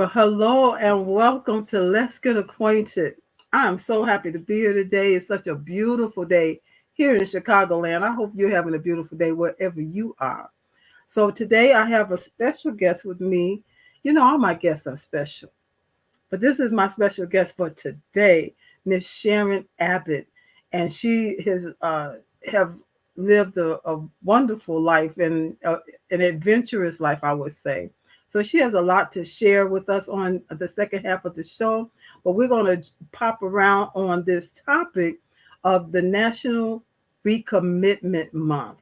But hello and welcome to Let's Get Acquainted. I'm so happy to be here today. It's such a beautiful day here in Chicagoland. I hope you're having a beautiful day wherever you are. So today I have a special guest with me. You know, all my guests are special, but this is my special guest for today, Miss Sharyn Abbott, and she has have lived a wonderful life and an adventurous life, I would say. So she has a lot to share with us on the second half of the show, but we're going to pop around on this topic of the National Recommitment Month.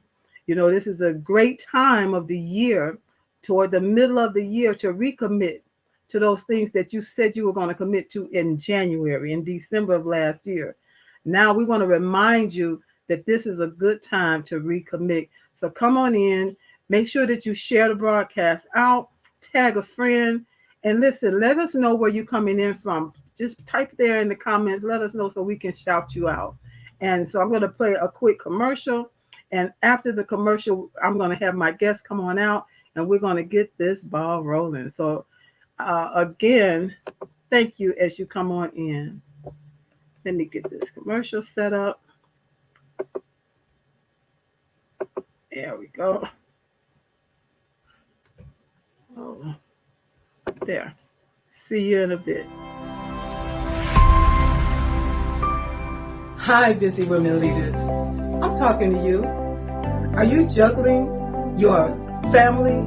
You know, this is a great time of the year, toward the middle of the year, to recommit to those things that you said you were going to commit to in January, in December of last year. Now we want to remind you that this is a good time to recommit. So come on in, make sure that you share the broadcast out, tag a friend, and listen, let us know where you're coming in from. Just type there in the comments, let us know so we can shout you out. And so I'm going to play a quick commercial. And after the commercial, I'm going to have my guests come on out and we're going to get this ball rolling. So again, thank you as you come on in. Let me get this commercial set up. There we go. Oh, there. See you in a bit. Hi, busy women leaders. I'm talking to you. Are you juggling your family,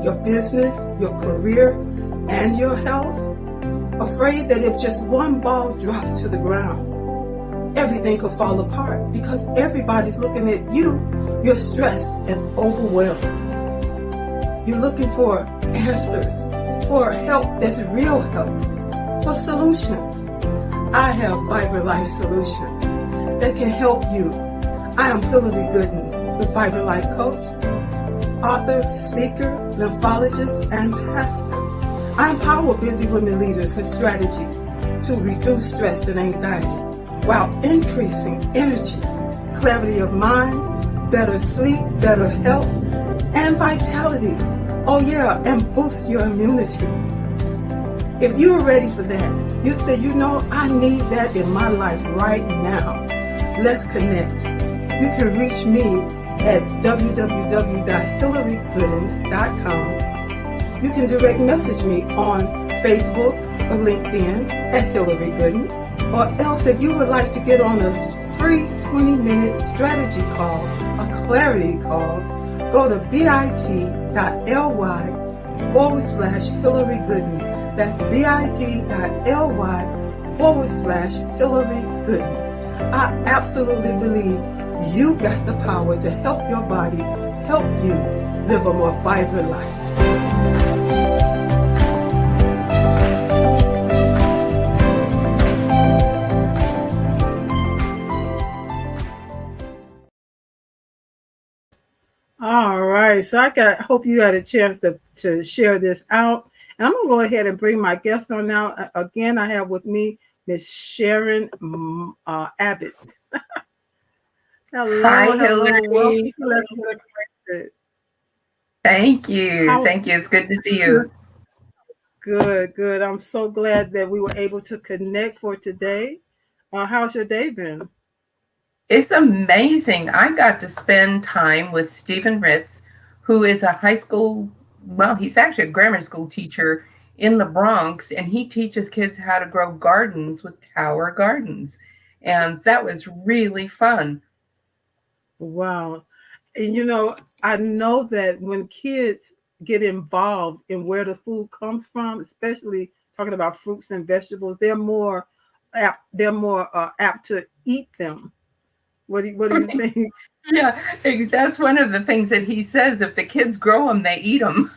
your business, your career, and your health? Afraid that if just one ball drops to the ground, everything could fall apart because everybody's looking at you. You're stressed and overwhelmed. You're looking for answers, for help that's real help, for solutions. I have Vibrant Life Solutions that can help you. I am Hillary Gooden, the Vibrant Life Coach, author, speaker, lymphologist, and pastor. I empower busy women leaders with strategies to reduce stress and anxiety while increasing energy, clarity of mind, better sleep, better health, and vitality. Oh yeah, and boost your immunity. If you're ready for that, you say, you know, I need that in my life right now. Let's connect. You can reach me at www.hillarygooden.com. You can direct message me on Facebook or LinkedIn at Hillary Gooden. Or else if you would like to get on a free 20-minute strategy call, a clarity call, go to bit.ly/Hillary Gooden. That's bit.ly/Hillary Gooden. I absolutely believe you got the power to help your body, help you live a more vibrant life. All right, so hope you had a chance to share this out. And I'm going to go ahead and bring my guest on now. Again, I have with me Miss Sharyn Abbott. Hello, Hi, hello, welcome Hillary. to Let's Get Acquainted. Thank you. How Thank you. It's good to see you. good, good. I'm so glad that we were able to connect for today. How's your day been? It's amazing. I got to spend time with Stephen Ritz, who is a high school, well, he's actually a grammar school teacher in the Bronx, and he teaches kids how to grow gardens with tower gardens. And that was really fun. Wow. And you know, I know that when kids get involved in where the food comes from, especially talking about fruits and vegetables, they're more apt to eat them. What do you think? Yeah, that's one of the things that he says. If the kids grow them, they eat them.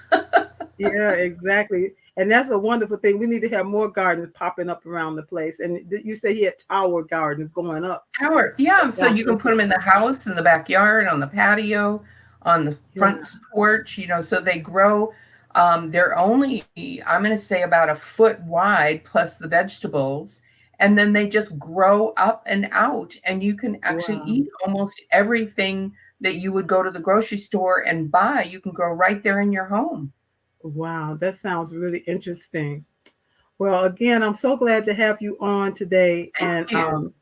Yeah, exactly. And that's a wonderful thing. We need to have more gardens popping up around the place. And you say he had tower gardens going up. Howard, yeah, so That's you can put them in interesting. the house, in the backyard, on the patio, on the Yeah. front porch, so they grow. They're only, I'm going to say about a foot wide plus the vegetables. And then they just grow up and out. And you can actually Wow. eat almost everything that you would go to the grocery store and buy. You can grow right there in your home. Wow. That sounds really interesting. Well, again, I'm so glad to have you on today. And Thank you.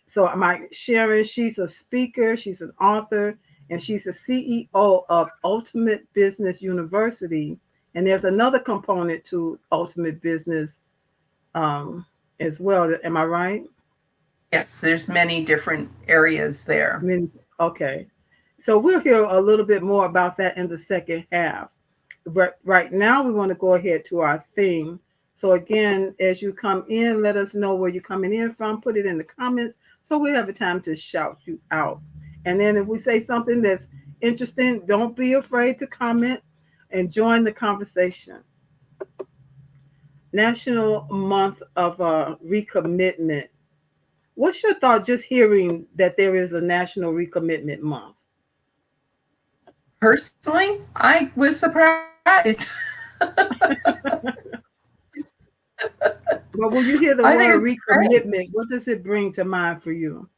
so my Sharyn, she's a speaker, she's an author, and she's the CEO of Ultimate Business University. And there's another component to Ultimate Business um, as well. Am I right? Yes, there's many different areas I there. mean, okay. So we'll hear a little bit more about that in the second half. But right now, we want to go ahead to our theme. So again, as you come in, let us know where you're coming in from. Put it in the comments so we have a time to shout you out. And then if we say something that's interesting, don't be afraid to comment and join the conversation. National Month of Recommitment. What's your thought just hearing that there is a National Recommitment Month? Personally, I was surprised. But when you hear the I think word it's great. recommitment, what does it bring to mind for you?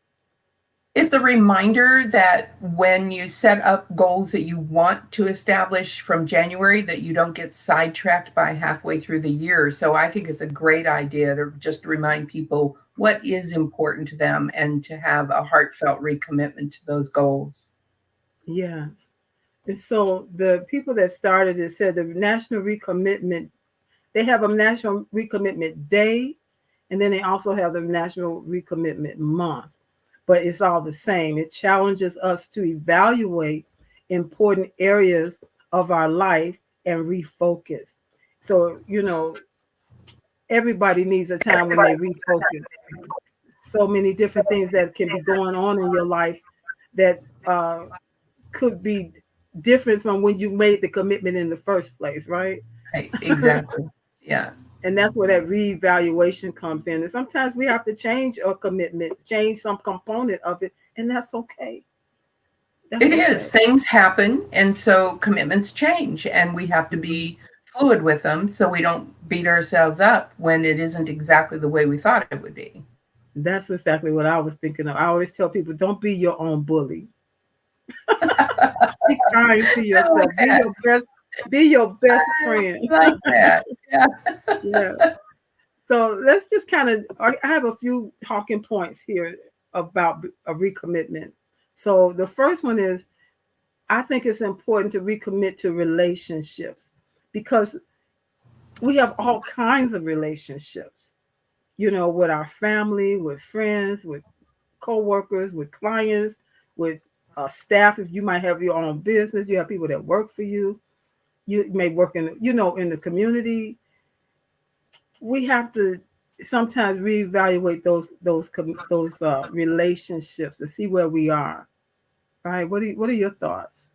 It's a reminder that when you set up goals that you want to establish from January, that you don't get sidetracked by halfway through the year. So I think it's a great idea to just remind people what is important to them and to have a heartfelt recommitment to those goals. Yes. And so the people that started it said the National Recommitment, they have a National Recommitment Day, and then they also have the National Recommitment Month. But it's all the same. It challenges us to evaluate important areas of our life and refocus. So, everybody needs a time when they refocus. So many different things that can be going on in your life that could be different from when you made the commitment in the first place, right? Right, exactly. Yeah. And that's where that reevaluation comes in. And sometimes we have to change a commitment, change some component of it, and that's okay. That's It is. okay. Things happen, and so commitments change, and we have to be fluid with them so we don't beat ourselves up when it isn't exactly the way we thought it would be. That's exactly what I was thinking of. I always tell people, don't be your own bully. Be kind to I like yourself. that. Be your best friend. I like that. Yeah. Yeah. So let's just kind of, I have a few talking points here about a recommitment. So the first one is, I think it's important to recommit to relationships because we have all kinds of relationships, with our family, with friends, with coworkers, with clients, with staff. If you might have your own business, you have people that work for you. You may work in the community. We have to sometimes reevaluate those relationships to see where we are. Right? What are your thoughts?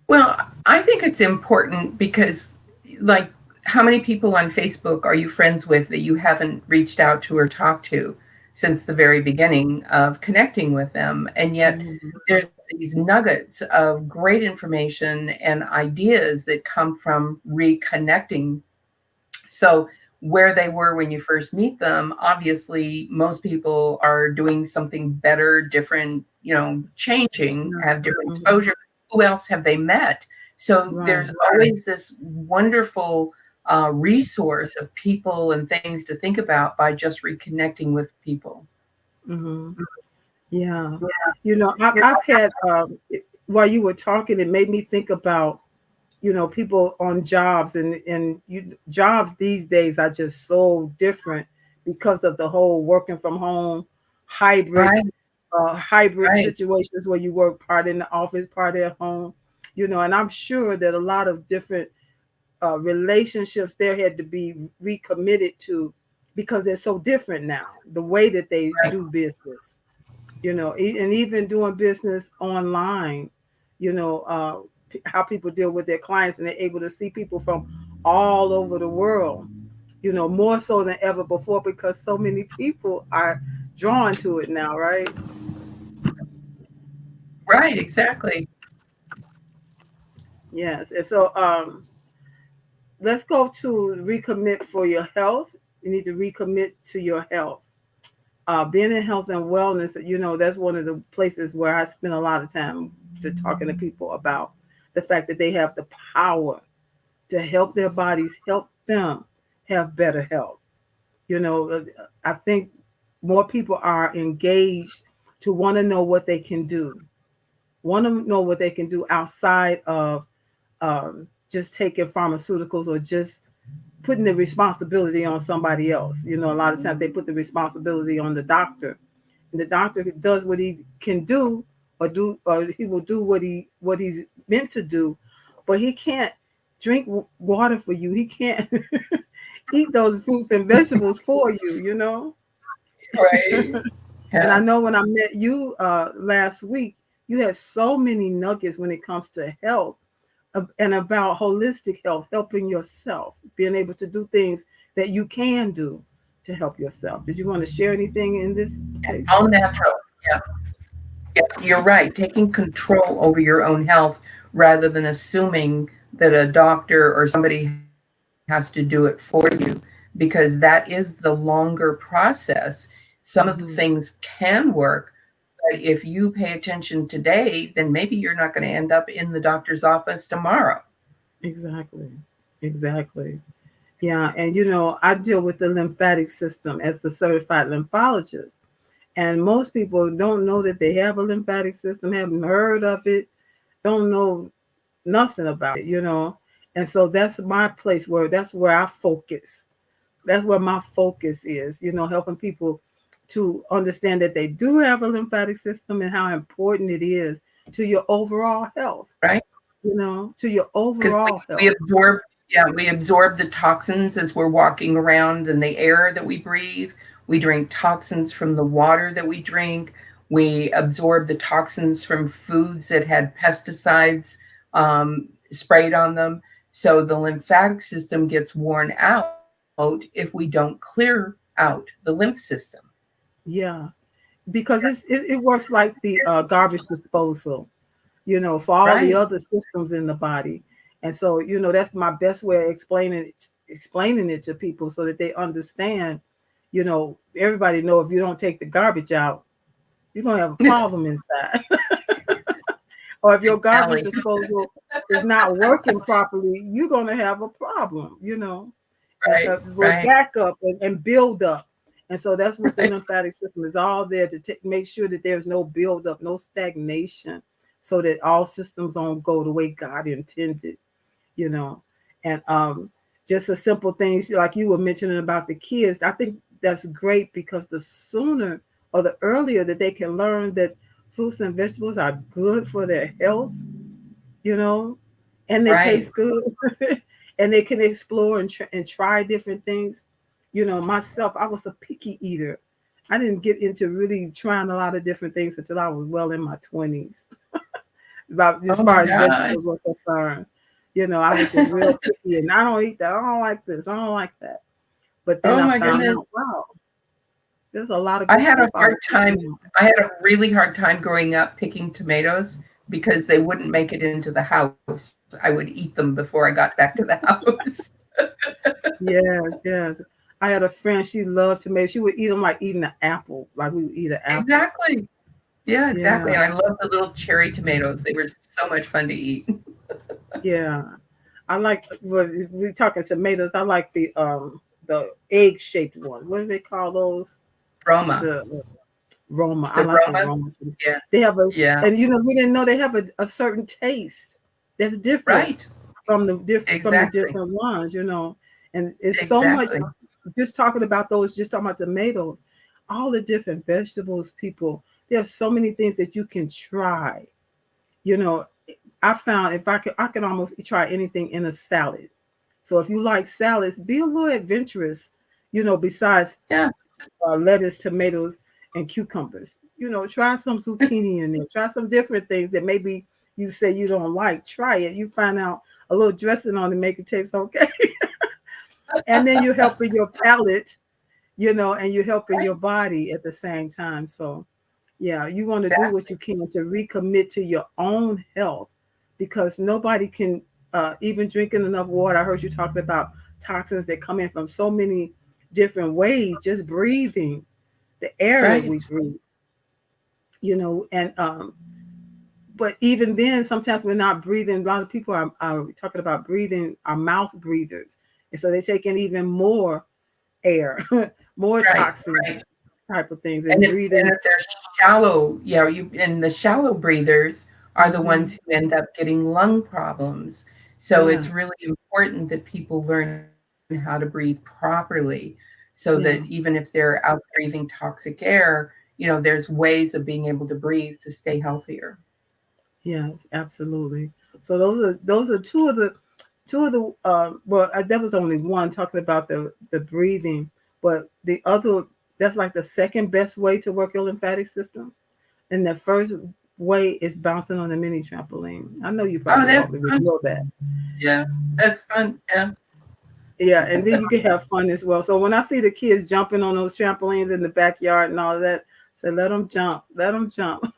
Well, I think it's important because, like, how many people on Facebook are you friends with that you haven't reached out to or talked to since the very beginning of connecting with them? And yet, Mhm. there's these nuggets of great information and ideas that come from reconnecting. So, where they were when you first meet them, obviously, most people are doing something better, different, changing, Yeah. have different Mhm. exposure. Who else have they met? So, Right. there's always this wonderful resource of people and things to think about by just reconnecting with people. Hmm. Yeah. I've had while you were talking, it made me think about people on jobs and jobs these days are just so different because of the whole working from home hybrid Right, hybrid right. situations where you work part in the office, part at home, and I'm sure that a lot of different relationships there had to be recommitted to because they're so different now, the way that they Right. do business, and even doing business online, you know, uh, how people deal with their clients and they're able to see people from all over the world, more so than ever before because so many people are drawn to it now, right? Right, exactly. Yes. And so let's go to recommit for your health. You need to recommit to your health. Being in health and wellness, that's one of the places where I spend a lot of time to talking to people about the fact that they have the power to help their bodies, help them have better health. You know, I think more people are engaged to want to know what they can do, want to know what they can do outside of just taking pharmaceuticals or just putting the responsibility on somebody else. You know, a lot of times they put the responsibility on the doctor, and the doctor does what he can do, or he will do what he's meant to do, but he can't drink water for you. He can't eat those fruits and vegetables for you. You know. Right. And I Yeah. know when I met you last week, you had so many nuggets when it comes to health and about holistic health, helping yourself, being able to do things that you can do to help yourself. Did you want to share anything in this case? All natural. Yeah. Yeah. You're right. Taking control over your own health rather than assuming that a doctor or somebody has to do it for you, because that is the longer process. Some of the things Hmm. can work, but if you pay attention today, then maybe you're not going to end up in the doctor's office tomorrow. Exactly. Exactly. Yeah. And you know, I deal with the lymphatic system as the certified lymphologist. And most people don't know that they have a lymphatic system, haven't heard of it, don't know nothing about it, you know. And so that's my place where that's where I focus. That's where my focus is, you know, helping people to understand that they do have a lymphatic system and how important it is to your overall health, Right? you know, to your Because overall we health. absorb, yeah, we absorb the toxins as we're walking around and the air that we breathe. We drink toxins from the water that we drink. We absorb the toxins from foods that had pesticides sprayed on them. So the lymphatic system gets worn out if we don't clear out the lymph system. Yeah, because it works like the garbage disposal, you know, for all the Right. other systems in the body. And so, you know, that's my best way of explaining it to people so that they understand, you know, everybody know if you don't take the garbage out, you're gonna have a problem inside. Or if your garbage Exactly. disposal is not working properly, you're gonna have a problem, you know. Right. With Right. backup and build up. And so that's what the Right. lymphatic system is all there to make sure that there's no build up, no stagnation, so that all systems don't go the way God intended, you know. And just the simple things like you were mentioning about the kids, I think that's great because the sooner or the earlier that they can learn that fruits and vegetables are good for their health, you know, and they Right. taste good, and they can explore and try different things. You know, myself, I was a picky eater. I didn't get into really trying a lot of different things until I was well in my 20s, about as Oh my far as gosh. vegetables were concerned. You know, I was just real picky, and I don't eat that. I don't like this. I don't like that. But then Oh I my found goodness. out, wow, there's a lot of I good had stuff a out hard there. time. I had a really hard time growing up picking tomatoes because they wouldn't make it into the house. I would eat them before I got back to the house. Yes, yes. I had a friend. She loved tomatoes. She would eat them like eating an apple, like we would eat an apple. Exactly. Yeah, exactly. Yeah, And I love the little cherry tomatoes. They were so much fun to eat. yeah. I like when we talking tomatoes. I like the egg shaped ones. What do they call those? Roma. The Roma. I The like the Roma. Roma too. Yeah. They have a, Yeah. and you know we didn't know they have a certain taste that's different Right. from the Exactly. different ones. You know, and it's so much. Exactly. Just talking about those. Just talking about tomatoes. All the different vegetables, people. There's so many things that you can try. You know, I found if I can almost try anything in a salad. So if you like salads, be a little adventurous. You know, besides Yeah. lettuce, tomatoes, and cucumbers. You know, try some zucchini in there. Try some different things that maybe you say you don't like. Try it. You find out a little dressing on it, make it taste okay, and then you're helping your palate. You know, and you're helping Right. your body at the same time. So yeah, you want to do what Exactly. you can to recommit to your own health because nobody can even drinking enough water. I heard you talking about toxins that come in from so many different ways, just breathing the air that Right. we breathe, you know, and but even then, sometimes we're not breathing. A lot of people are talking about breathing, our mouth breathers. And so they take in even more air, more Right, toxic right. type of things, And and if breathing. they're shallow, and the shallow breathers are the ones Hmm. who end up getting lung problems. So it's Yeah, really important that people learn how to breathe properly, so that even yeah, if they're out breathing toxic air, there's ways of being able to breathe to stay healthier. yes, absolutely. So those are two of the well, that was only one talking about the breathing, but the other, that's like the second best way to work your lymphatic system. And the first way is bouncing on a mini trampoline. I know you Oh, probably that's already fun. know that. Yeah, that's fun. Yeah. Yeah, and then you can have fun as well. So when I see the kids jumping on those trampolines in the backyard and all of that, say let them jump, let them jump.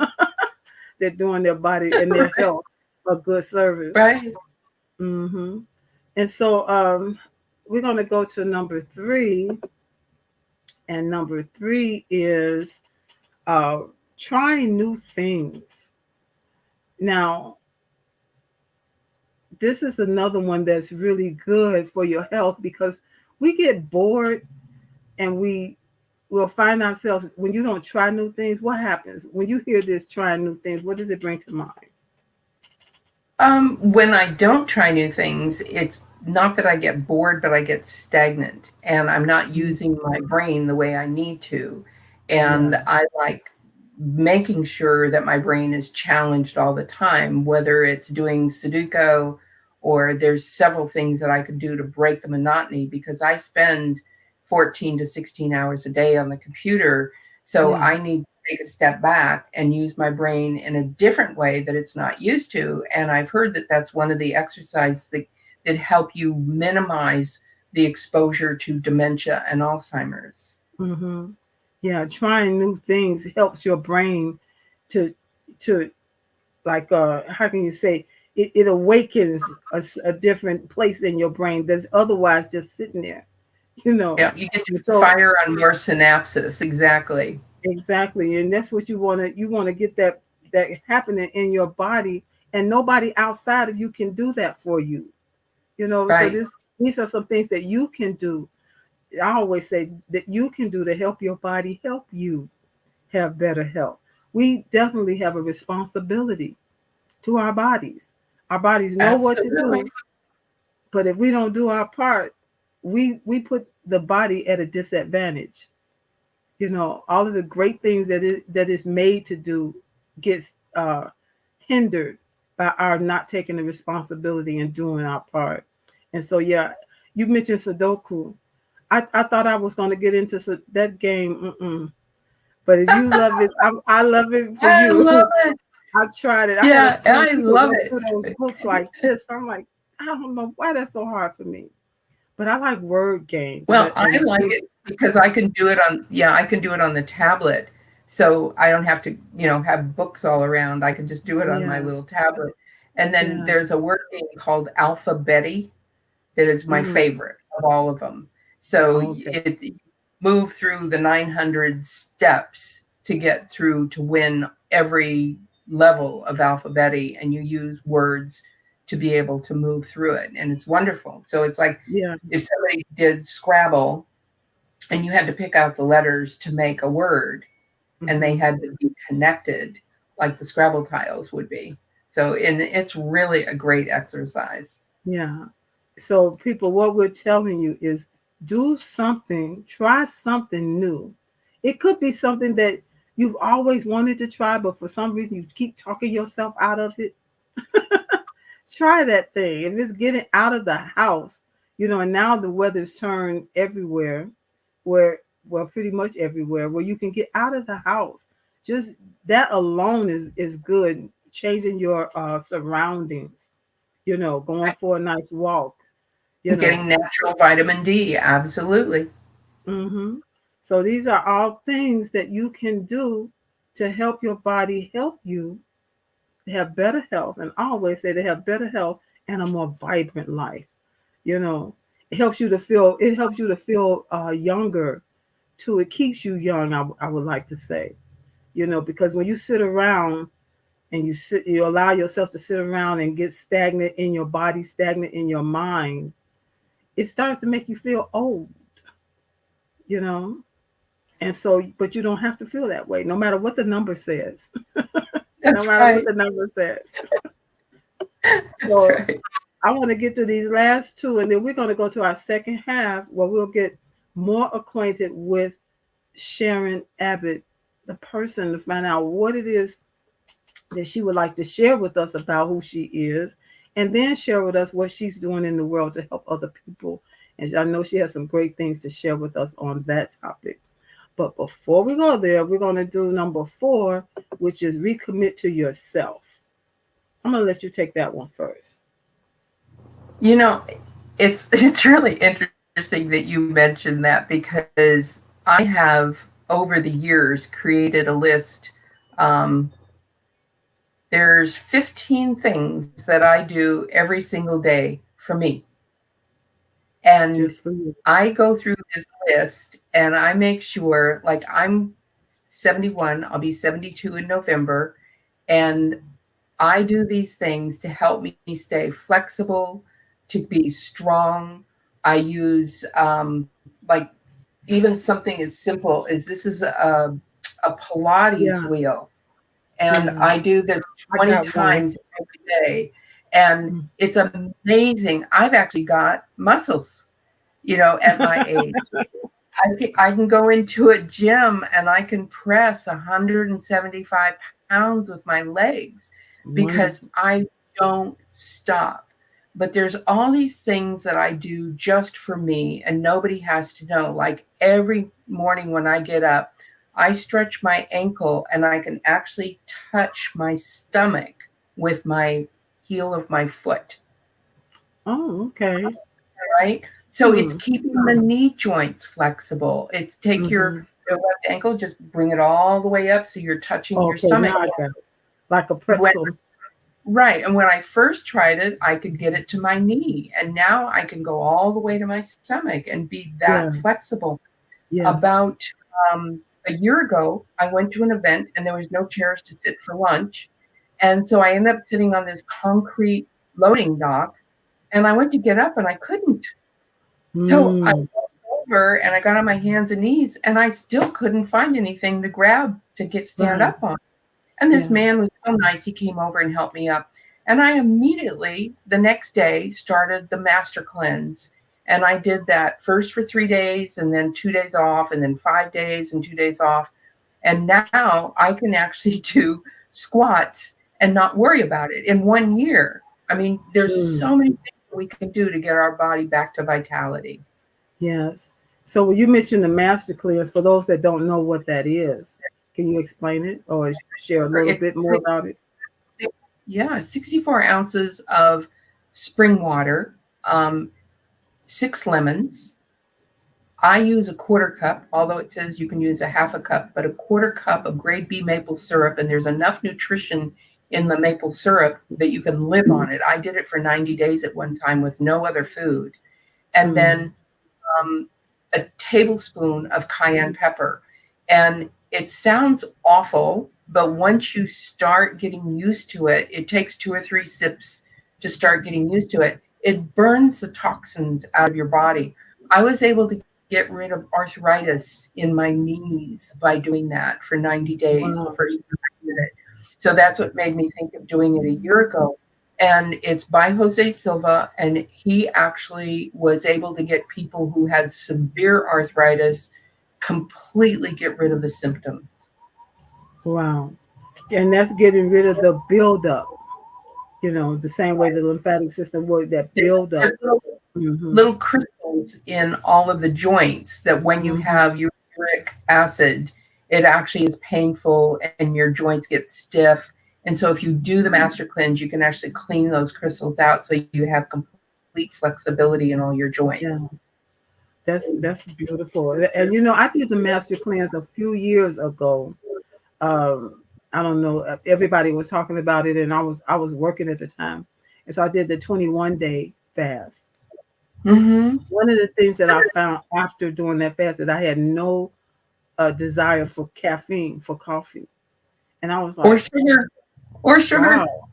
They're doing their body and their health a good service. Right. Hmm. And so we're going to go to number three, and number three is uh, trying new things. Now, this is another one that's really good for your health because we get bored and we will find ourselves when you don't try new things. What happens when you hear this trying new things? What does it bring to mind? When I don't try new things, it's not that I get bored, but I get stagnant and I'm not Mhm. using my brain the way I need to. Yeah. And I like making sure that my brain is challenged all the time, whether it's doing Sudoku or there's several things that I could do to break the monotony because I spend 14 to 16 hours a day on the computer. So Yeah. I need take a step back and use my brain in a different way that it's not used to. And I've heard that that's one of the exercises that help you minimize the exposure to dementia and Alzheimer's. Hmm. Yeah. Trying new things helps your brain to to like how can you say it awakens a different place in your brain that's otherwise just sitting there, you know. Yeah, you get to And so fire on more synapses. Exactly. exactly, and that's what you want to get that happening in your body, and nobody outside of you can do that for you. So Right. these are some things that you can do. I always say that you can do to help your body help you have better health. We definitely have a responsibility to our bodies. Our bodies know what to Absolutely. do, but if we don't do our part, we put the body at a disadvantage. All of the great things that is made to do gets uh, hindered by our not taking the responsibility and doing our part. And so, yeah, you mentioned Sudoku. I thought I was going to get into that game, but if you love it, I love it for I you. love it. I tried it. I had a Yeah, friend, I she could love go it. through those books like this. I'm like, I don't know why that's so hard for me. But I like word games Well, I and like it because I can do it on, yeah, I can do it on the tablet. So I don't have to, have books all around. I can just do it on my yeah, little tablet. And then yeah. there's a word game called Alphabetti that is my Mm, favorite of all of them. So okay. it move through the 900 steps to get through to win every level of Alphabetti, and you use words to be able to move through it, and it's wonderful. So it's like Yeah. if somebody did Scrabble and you had to pick out the letters to make a word, and they Hmm. had to be connected like the Scrabble tiles would be. So, and it's really a great exercise. Yeah. So, people, what we're telling you is do something, try something new. It could be something that you've always wanted to try, but for some reason you keep talking yourself out of it. Try that thing. If it's getting out of the house, and now the weather's turned everywhere, where, well, pretty much everywhere, where you can get out of the house. Just that alone is good. Changing your surroundings, going for a nice walk, you And know. getting natural vitamin D, absolutely. Hmm. So these are all things that you can do to help your body help you to have better health. And I always say to have better health and a more vibrant life. You know, it helps you to feel younger too. It keeps you young. I would like to say, because when you sit around and you allow yourself to sit around and get stagnant in your body, stagnant in your mind, it starts to make you feel old. you know. And so, but you don't have to feel that way, no matter what the number says. No That's matter what right. the number says. That's So right. I want to get to these last two, and then we're going to go to our second half where we'll get more acquainted with Sharyn Abbott, the person, to find out what it is that she would like to share with us about who she is, and then share with us what she's doing in the world to help other people. And I know she has some great things to share with us on that topic. But before we go there, we're going to do number 4, which is recommit to yourself. I'm going to let you take that one first. You know, it's really interesting that you mentioned that, because I have over the years created a list. Um, there's 15 things that I do every single day for me. And Just for you. I go through this list and I make sure, like, I'm 71, I'll be 72 in November, and I do these things to help me stay flexible, to be strong. I use, like, even something as simple as this is a Pilates Yeah, wheel. And yeah. I do this I 20 got one. times every day. And Mm. it's amazing. I've actually got muscles, at my age. I can go into a gym and I can press 175 pounds with my legs because Wonderful. I don't stop. But there's all these things that I do just for me, and nobody has to know. Like every morning when I get up, I stretch my ankle and I can actually touch my stomach with my heel of my foot. Oh, okay. Right? So it's Hmm. keeping the knee joints flexible. It's take Mm-hmm. your left ankle, just bring it all the way up so you're touching your Okay, now stomach. I got it. Like a When, pretzel. right. And when I first tried it, I could get it to my knee. And now I can go all the way to my stomach and be that Yes, flexible. yes. About a year ago, I went to an event and there was no chairs to sit for lunch. And so I ended up sitting on this concrete loading dock, and I went to get up and I couldn't. So I Mm. walked over and I got on my hands and knees, and I still couldn't find anything to grab to stand Right. up on. And this Yeah. man was so nice. He came over and helped me up. And I immediately, the next day, started the master cleanse. And I did that first for 3 days, and then 2 days off, and then 5 days and 2 days off. And now I can actually do squats and not worry about it in 1 year. I mean, there's Mm. so many things we can do to get our body back to vitality. Yes. So when you mentioned the master cleanse, for those that don't know what that is, can you explain it or share a little It's bit more about it? yeah, 64 ounces of spring water, um, 6 lemons. I use a quarter cup, although it says you can use a half a cup, but a quarter cup of grade B maple syrup, and there's enough nutrition in the maple syrup that you can live on it. I did it for 90 days at one time with no other food. And Mm. then um, a tablespoon of cayenne pepper. And it sounds awful, but once you start getting used to it, it takes 2 or 3 sips to start getting used to it. It burns the toxins out of your body. I was able to get rid of arthritis in my knees by doing that for 90 days the Wow. first time I did it. So that's what made me think of doing it a year ago. And it's by Jose Silva, and he actually was able to get people who had severe arthritis completely get rid of the symptoms. Wow. And that's getting rid of the buildup, the same way the lymphatic system works, that There's buildup. little, Mm-hmm. little crystals in all of the joints that when you Mm-hmm. have uric acid, it actually is painful and your joints get stiff. And so if you do the master cleanse, you can actually clean those crystals out so you have complete flexibility in all your Yeah. joints. That's beautiful. And I did the master cleanse a few years ago. Um, I don't know. Everybody was talking about it, and I was working at the time, and so I did the 21-day fast. Mm-hmm. One of the things that I found after doing that fast that I had no desire for caffeine, for coffee, and I was Or like, sugar. Or sugar. wow,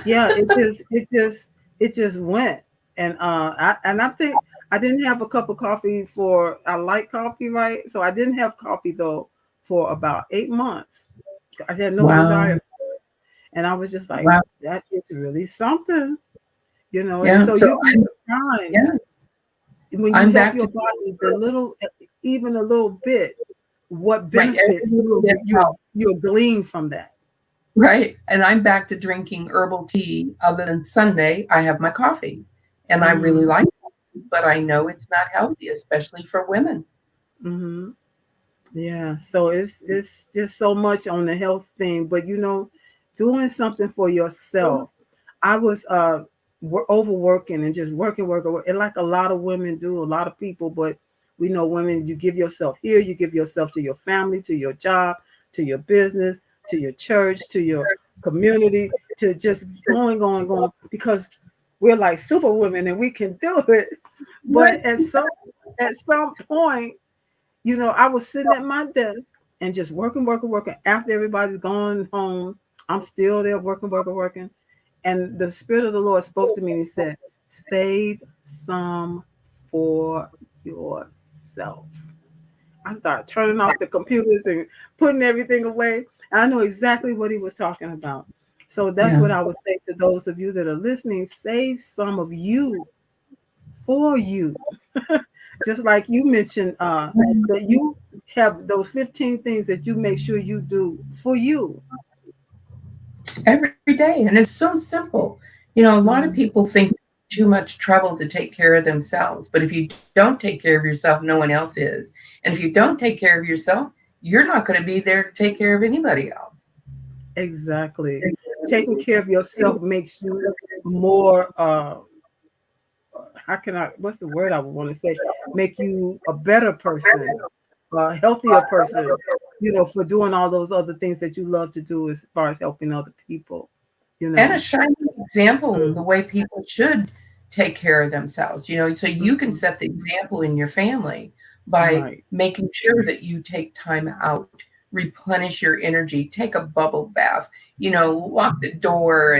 yeah, it just went, and I think. I didn't have a cup of coffee for, I like coffee, right? So I didn't have coffee though for about 8 months. I had no Wow. desire. And I was just like, Wow. that is really something, and Yeah. so So you'd be yeah, surprised when you I'm help back your to body the little, even a little bit, what right. benefits Every little bit you'll glean from that. right. And I'm back to drinking herbal tea. Other than Sunday, I have my coffee. And I really Hmm. like it, but I know it's not healthy, especially for women. Hmm. Yeah, so it's just so much on the health thing, but doing something for yourself. I was overworking and just working, and like a lot of women do, a lot of people, but we know women, you give yourself here, you give yourself to your family, to your job, to your business, to your church, to your community, to just going, because we're like super women and we can do it. But Right. at some point, I was sitting at my desk and just working. After everybody's gone home, I'm still there working. And the Spirit of the Lord spoke to me and He said, save some for yourself. I started turning off the computers and putting everything away. And I know exactly what He was talking about. So that's Yeah. what I would say to those of you that are listening, save some of you for you. Just like you mentioned, that you have those 15 things that you make sure you do for you. Every day. And it's so simple. A lot of Mhm. people think too much trouble to take care of themselves. But if you don't take care of yourself, no one else is. And if you don't take care of yourself, you're not going to be there to take care of anybody else. Exactly. Taking care of yourself makes you more, how can what's the word I would want to say? Make you a better person, a healthier person, for doing all those other things that you love to do as far as helping other people, you And a know. shining example of Mm. the way people should take care of themselves, so you can Mhm. set the example in your family by Right. making sure that you take time out, replenish your energy, take a bubble bath, lock the door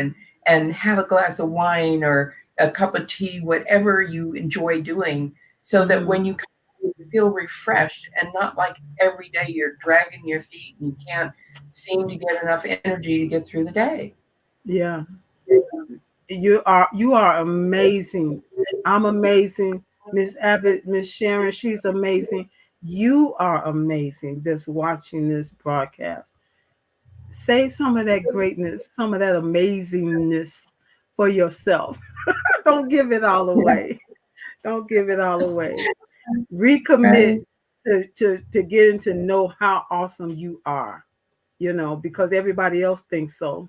and have a glass of wine or a cup of tea, whatever you enjoy doing, so that Hmm. when you come home, you feel refreshed and not like every day you're dragging your feet and you can't seem to get enough energy to get through the day. Yeah. You are amazing. I'm amazing. Miss Abbott, Miss Sharon, she's amazing. You are amazing that's watching this broadcast. Save some of that greatness, some of that amazingness for yourself. Don't give it all away. Don't give it all away. Recommit Right. to getting to know how awesome you are, because everybody else thinks so,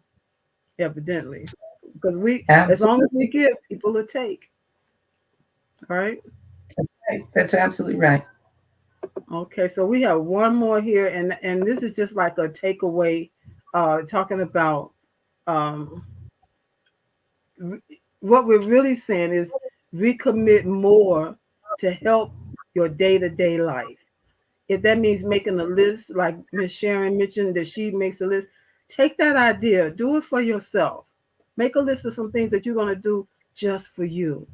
evidently. Because as long as Absolutely we give, people will take. All right. right. That's absolutely right. Okay. So we have one more here, and this is just like a takeaway, talking about um, what we're really saying is recommit more to help your day to day life. If that means making a list, like Miss Sharon mentioned that she makes a list, take that idea, do it for yourself. Make a list of some things that you're going to do just for you.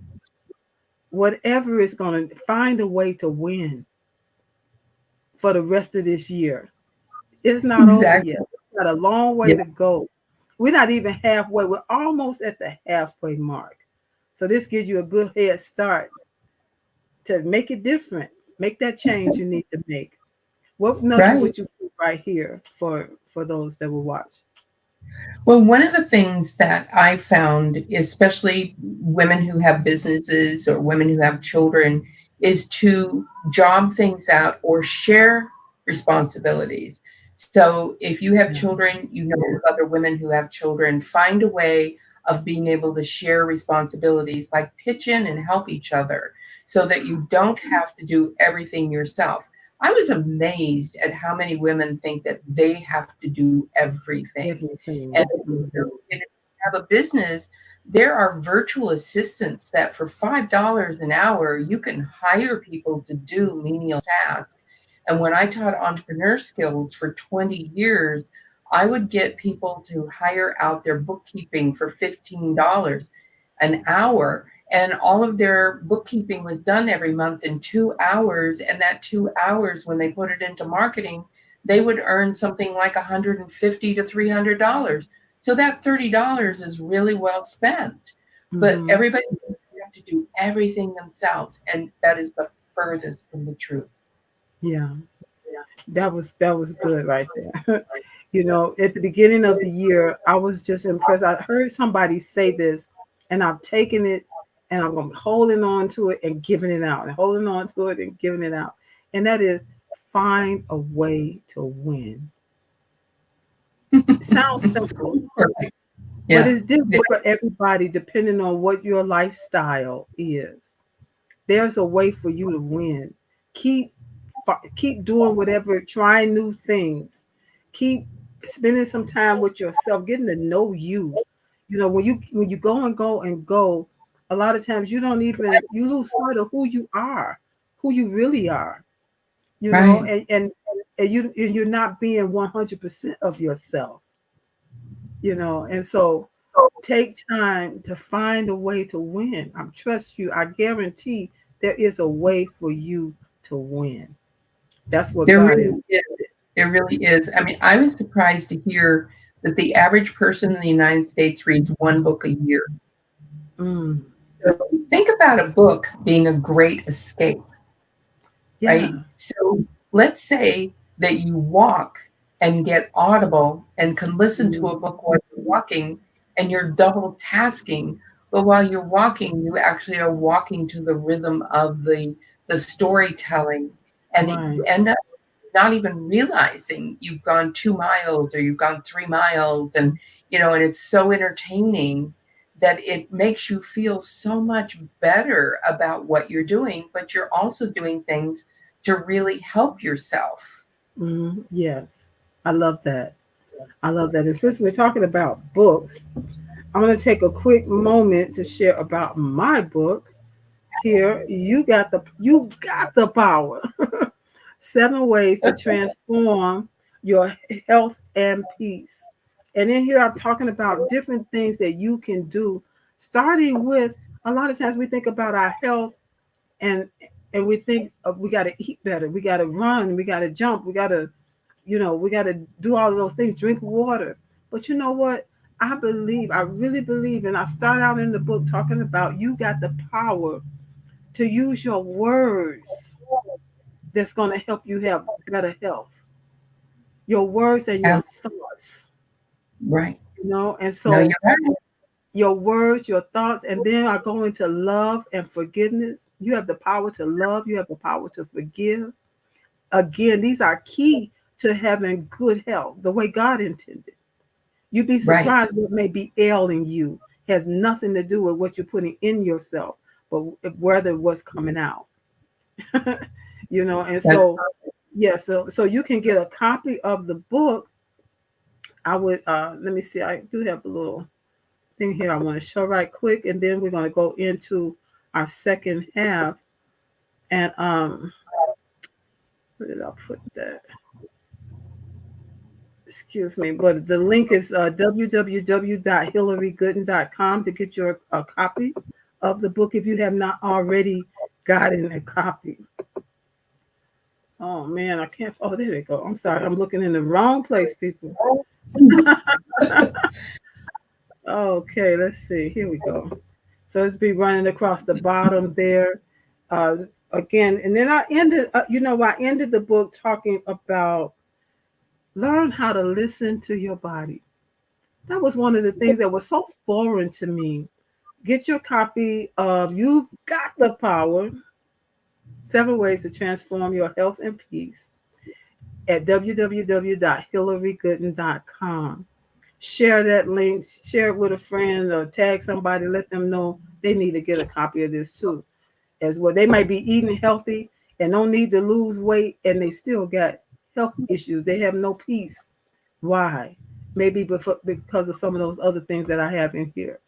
Whatever is going to find a way to win for the rest of this year. It's not over Exactly. yet. We've got a long way Yeah. to go. We're not even halfway. We're almost at the halfway mark. So this gives you a good head start to make it different. Make that change you need to make. What nugget Right. would you put right here for those that will watch? Well, one of the things that I found, especially women who have businesses or women who have children, is to job things out or share responsibilities. So if you have Yeah. children, of other women who have children, find a way of being able to share responsibilities, like pitch in and help each other so that you don't have to do everything yourself. I was amazed at how many women think that they have to do everything. And Everything. Hmm. if you have a business, there are virtual assistants that for $5 an hour, you can hire people to do menial tasks. And when I taught entrepreneur skills for 20 years, I would get people to hire out their bookkeeping for $15 an hour. and all of their bookkeeping was done every month in 2 hours. And that 2 hours, when they put it into marketing, they would earn something like $150 to $300. So that $30 is really well spent. But everybody have to do everything themselves, and that is the furthest from the truth. Yeah, that was good right there. You know, at the beginning of the year, I was just impressed. I heard somebody say this, and I've taken it, and I'm holding on to it and giving it out, and holding on to it and giving it out. And that is, find a way to win. It sounds simple, Perfect. but Yeah. it's different for everybody depending on what your lifestyle is. There's a way for you to win. Keep keep doing whatever, trying new things. Keep spending some time with yourself, getting to know you. You know, when you go, a lot of times you lose sight of who you are, who you really are. You know, Right. and you're not being 100% of yourself. You know, and so take time to find a way to win. I trust you. I guarantee there is a way for you to win. That's what There God really is. is. There really is. I mean, I was surprised to hear that the average person in the United States reads one book a year. Mm, So think about a book being a great escape, right? yeah. So let's say that you walk and get Audible and can listen to Mm, a book while you're walking, and you're double tasking. But while you're walking, you actually are walking to the rhythm of the storytelling, and you right. end up not even realizing you've gone 2 miles or you've gone 3 miles, and it's so entertaining that it makes you feel so much better about what you're doing, but you're also doing things to really help yourself. Yes. I love that. I love that. And since we're talking about books, I'm going to take a quick moment to share about my book. Here, you got the power. 7 ways to transform your health and peace. And in here, I'm talking about different things that you can do, starting with, a lot of times we think about our health, and we think we got to eat better, we got to run, we got to jump, we got to do all of those things, drink water. But you know what? I really believe, and I start out in the book talking about you got the power to use your words that's going to help you have better health. Your words and Yeah, your thoughts, right. and No, you're so right. your words, your thoughts, and then I go into love and forgiveness. You have the power to love, you have the power to forgive. Again, these are key to having good health, the way God intended. You'd be Right. surprised what may be ailing you has nothing to do with what you're putting in yourself, but whether what's coming out. And That's so yeah, so you can get a copy of the book. I would let me see, I do have a little thing here I want to show right quick, and then we're going to go into our second half. And where did I put that? Excuse me, but the link is www.hillarygooden.com to get your a copy of the book if you have not already gotten a copy. Oh man, I can't. Oh, there we go. I'm sorry, I'm looking in the wrong place, people. Okay, let's see. Here we go. So it's be running across the bottom there. Uh, Again, and then I ended the book talking about learn how to listen to your body. That was one of the things that was so foreign to me. Get your copy of You Got the Power, 7 Ways to Transform Your Health and Peace at www.hillarygooden.com. Share that link, share it with a friend or tag somebody, let them know they need to get a copy of this too. As well, they might be eating healthy and don't need to lose weight, and they still got health issues. They have no peace. Why? Maybe because of some of those other things that I have in here.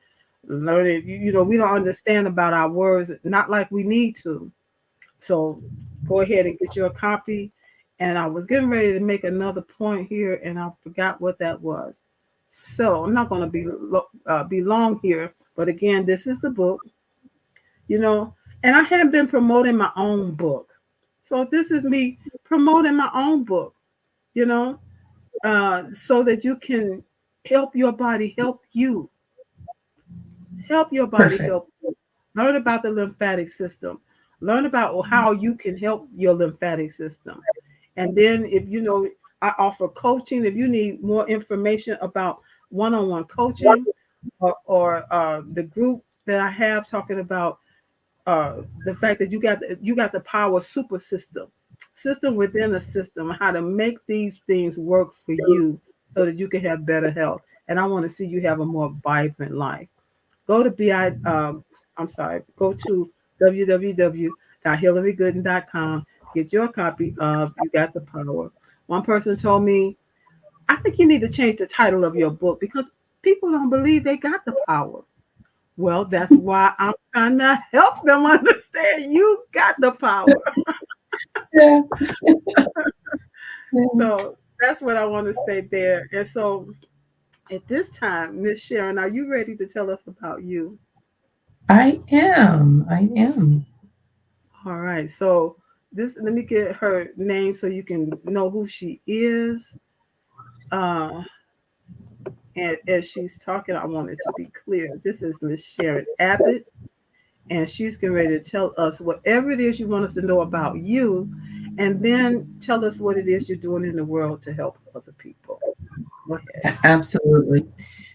Learning, we don't understand about our words, not like we need to. So go ahead and get your copy. And I was getting ready to make another point here, and I forgot what that was. So I'm not going to be long here. But again, this is the book. you know. And I hadn't been promoting my own book. So this is me promoting my own book, you know, so that you can help your body help you. Help your body Perfect. help you. Learn about the lymphatic system. Learn about how you can help your lymphatic system. And then if you know, I offer coaching. If you need more information about one-on-one coaching or the group that I have talking about the fact that you got the power super system within a system, how to make these things work for you so that you can have better health. And I want to see you have a more vibrant life. Go to go to www.hillarygooden.com. Get your copy of You Got the Power. One person told me, I think you need to change the title of your book because people don't believe they got the power. Well, that's why I'm trying to help them understand you got the power. Yeah. Yeah. So that's what I want to say there. And so at this time, Miss Sharon, are you ready to tell us about you? I am. I am. All right. So this let me get her name so you can know who she is. Uh and as she's talking, I want it to be clear. This is Miss Sharyn Abbott, and she's getting ready to tell us whatever it is you want us to know about you, and then tell us what it is you're doing in the world to help other people. Go ahead. Absolutely.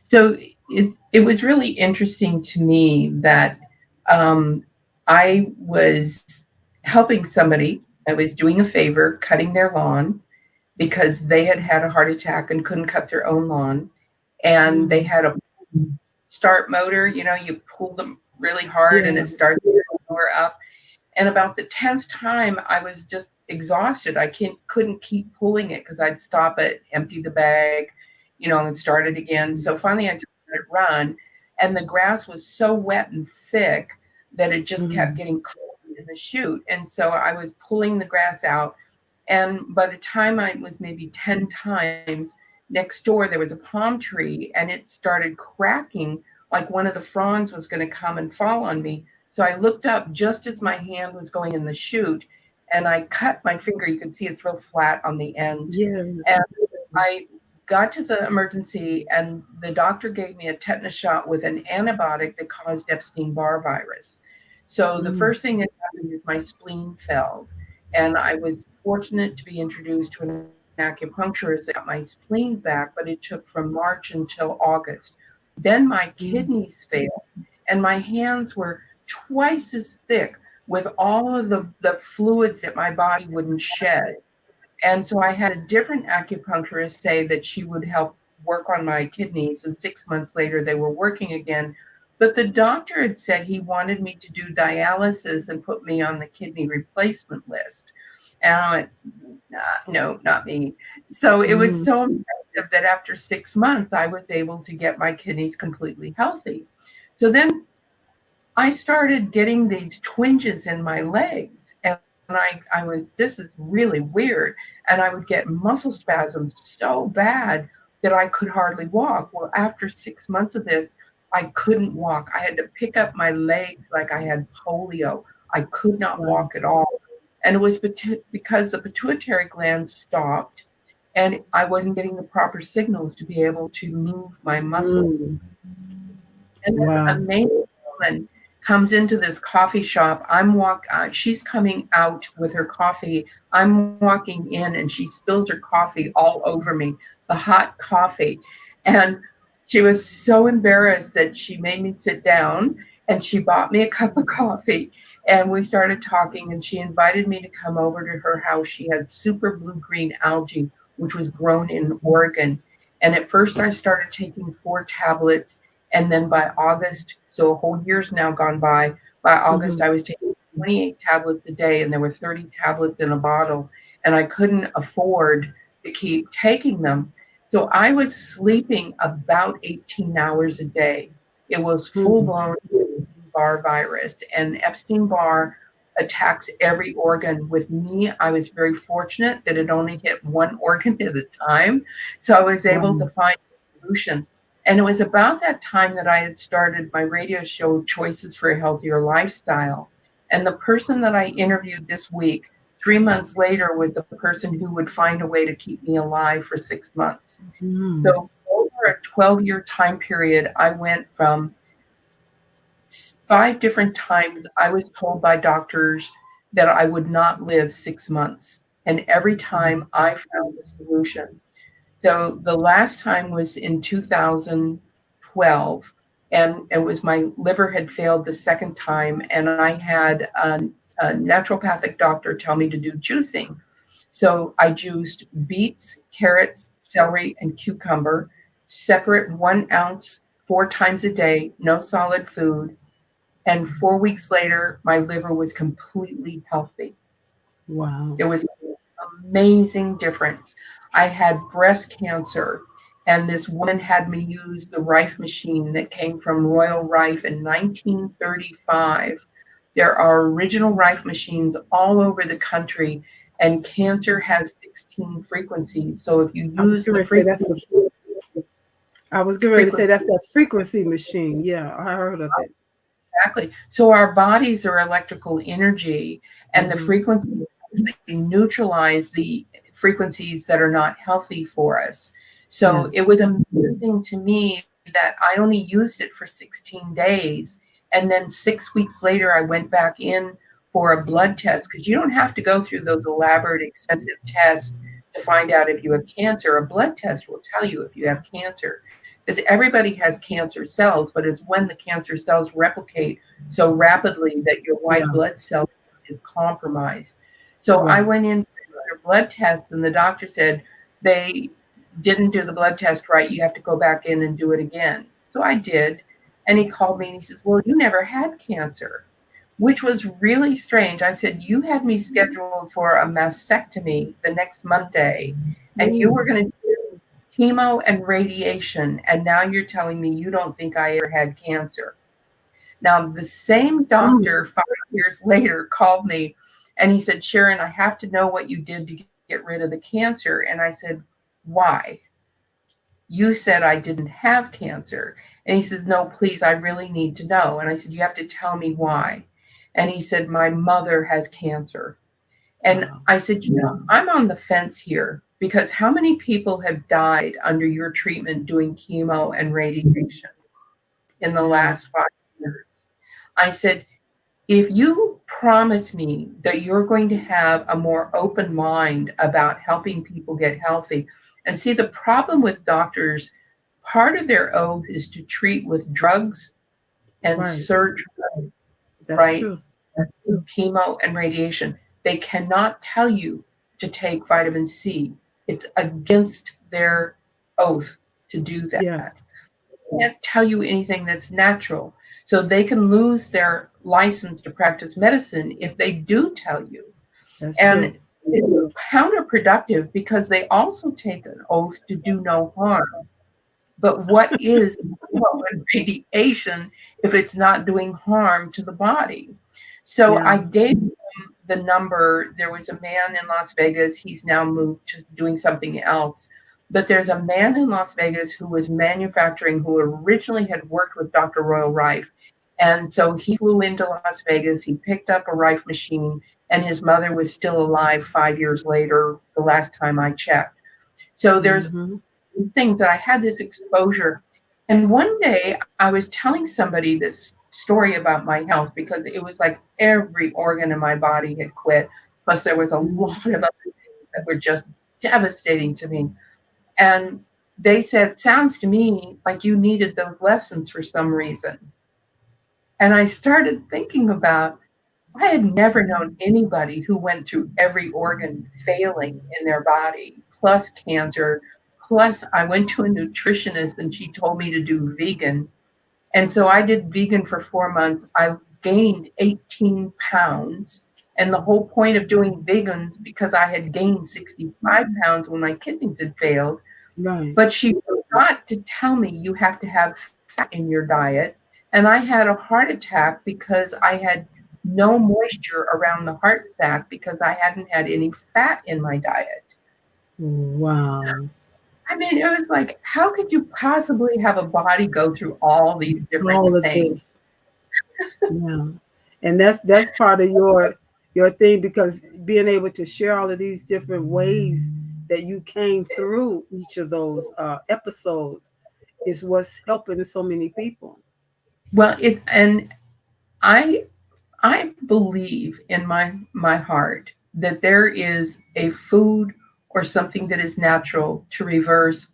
So it was really interesting to me that um, I was helping somebody. I was doing a favor, cutting their lawn because they had had a heart attack and couldn't cut their own lawn, and they Mm, had a start motor. You know, you pull them really hard and yeah. it starts the mower up. And about the 10th time, I was just exhausted. I couldn't keep pulling it because I'd stop it, empty the bag, you know, and start it again. So finally, I just let it run. And the grass was so wet and thick that it just kept Mm, getting caught in the chute. And so I was pulling the grass out. And by the time I was maybe 10 times, next door there was a palm tree and it started cracking like one of the fronds was going to come and fall on me. So I looked up just as my hand was going in the chute and I cut my finger. You can see it's real flat on the end. yeah. And I got to the emergency and the doctor gave me a tetanus shot with an antibiotic that caused Epstein-Barr virus. So the Mm, first thing that happened is my spleen failed. And I was fortunate to be introduced to an acupuncturist that got my spleen back, but it took from March until August. Then my mm, kidneys failed and my hands were twice as thick with all of the fluids that my body wouldn't shed. And so I had a different acupuncturist say that she would help work on my kidneys. And 6 months later, they were working again. But the doctor had said he wanted me to do dialysis and put me on the kidney replacement list. And I went, nah, no, not me. So it was mm, so impressive that after 6 months, I was able to get my kidneys completely healthy. So then I started getting these twinges in my legs. And I was, this is really weird. And I would get muscle spasms so bad that I could hardly walk. Well, after 6 months of this, I couldn't walk. I had to pick up my legs like I had polio. I could not wow. walk at all. And it was because the pituitary gland stopped and I wasn't getting the proper signals to be able to move my muscles. Mm, And this wow. amazing woman comes into this coffee shop. She's coming out with her coffee. I'm walking in and she spills her coffee all over me, the hot coffee. And she was so embarrassed that she made me sit down and she bought me a cup of coffee and we started talking and she invited me to come over to her house. She had super blue green algae, which was grown in Oregon. And at first I started taking 4 tablets and then by August, so a whole year's now gone by August, Mhm, I was taking 28 tablets a day, and there were 30 tablets in a bottle, and I couldn't afford to keep taking them. So I was sleeping about 18 hours a day. It was full mhm, blown Epstein-Barr virus, and Epstein-Barr attacks every organ. With me, I was very fortunate that it only hit one organ at a time. So I was able to wow. find a solution. And it was about that time that I had started my radio show, Choices for a Healthier Lifestyle. And the person that I interviewed this week, 3 months later, was the person who would find a way to keep me alive for 6 months. Mm. So over a 12-year time period, I went from 5 different times I was told by doctors that I would not live 6 months. And every time I found a solution. So the last time was in 2012, and it was my liver had failed the second time, and I had a naturopathic doctor tell me to do juicing. So I juiced beets, carrots, celery, and cucumber, separate 1 ounce 4 times a day, no solid food. And 4 weeks later, my liver was completely healthy. Wow. There was an amazing difference. I had breast cancer, and this woman had me use the Rife machine that came from Royal Rife in 1935. There are original Rife machines all over the country, and cancer has 16 frequencies. So if you use the frequency, I was getting ready to say that's that frequency machine. Yeah, I heard of it. exactly. So our bodies are electrical energy, and the frequencies neutralize the frequencies that are not healthy for us. So it was amazing to me that I only used it for 16 days. And then 6 weeks later, I went back in for a blood test, because you don't have to go through those elaborate, expensive tests to find out if you have cancer. A blood test will tell you if you have cancer, because everybody has cancer cells, but it's when the cancer cells replicate so rapidly that your white blood cell is compromised. So I went in for a blood test, and the doctor said they didn't do the blood test right. You have to go back in and do it again. So I did. And he called me and he says, well, you never had cancer, which was really strange. I said, you had me scheduled for a mastectomy the next Monday, and you were going to do chemo and radiation. And now you're telling me you don't think I ever had cancer. Now, the same doctor 5 years later called me, and he said, Sharyn, I have to know what you did to get rid of the cancer. And I said, why? You said I didn't have cancer. And he says, no, please, I really need to know. And I said, you have to tell me why. And he said, my mother has cancer. And I said, I'm on the fence here, because how many people have died under your treatment doing chemo and radiation in the last 5 years? I said, if you promise me that you're going to have a more open mind about helping people get healthy, and see, the problem with doctors, part of their oath is to treat with drugs and surgery, That's true. chemo and radiation. They cannot tell you to take vitamin C. It's against their oath to do that. They can't tell you anything that's natural. So they can lose their license to practice medicine if they do tell you. It's counterproductive, because they also take an oath to do no harm. But what is radiation if it's not doing harm to the body? So I gave them the number. There was a man in Las Vegas. He's now moved to doing something else. But there's a man in Las Vegas who was manufacturing, who originally had worked with Dr. Royal Rife. And so he flew into Las Vegas. He picked up a Rife machine, and his mother was still alive 5 years later, the last time I checked. So there's things that I had this exposure. And one day I was telling somebody this story about my health, because it was like every organ in my body had quit. Plus there was a lot of other things that were just devastating to me. And they said, sounds to me like you needed those lessons for some reason. And I started thinking about, I had never known anybody who went through every organ failing in their body, plus cancer. Plus, I went to a nutritionist and she told me to do vegan. And so I did vegan for 4 months. I gained 18 pounds. And the whole point of doing vegans, because I had gained 65 pounds when my kidneys had failed. But she forgot to tell me you have to have fat in your diet. And I had a heart attack because I had no moisture around the heart sac, because I hadn't had any fat in my diet. Wow. I mean, it was like, how could you possibly have a body go through all these different All of things? this. Yeah. And that's part of your thing, because being able to share all of these different ways that you came through each of those episodes is what's helping so many people. Well, and I I believe in my heart that there is a food or something that is natural to reverse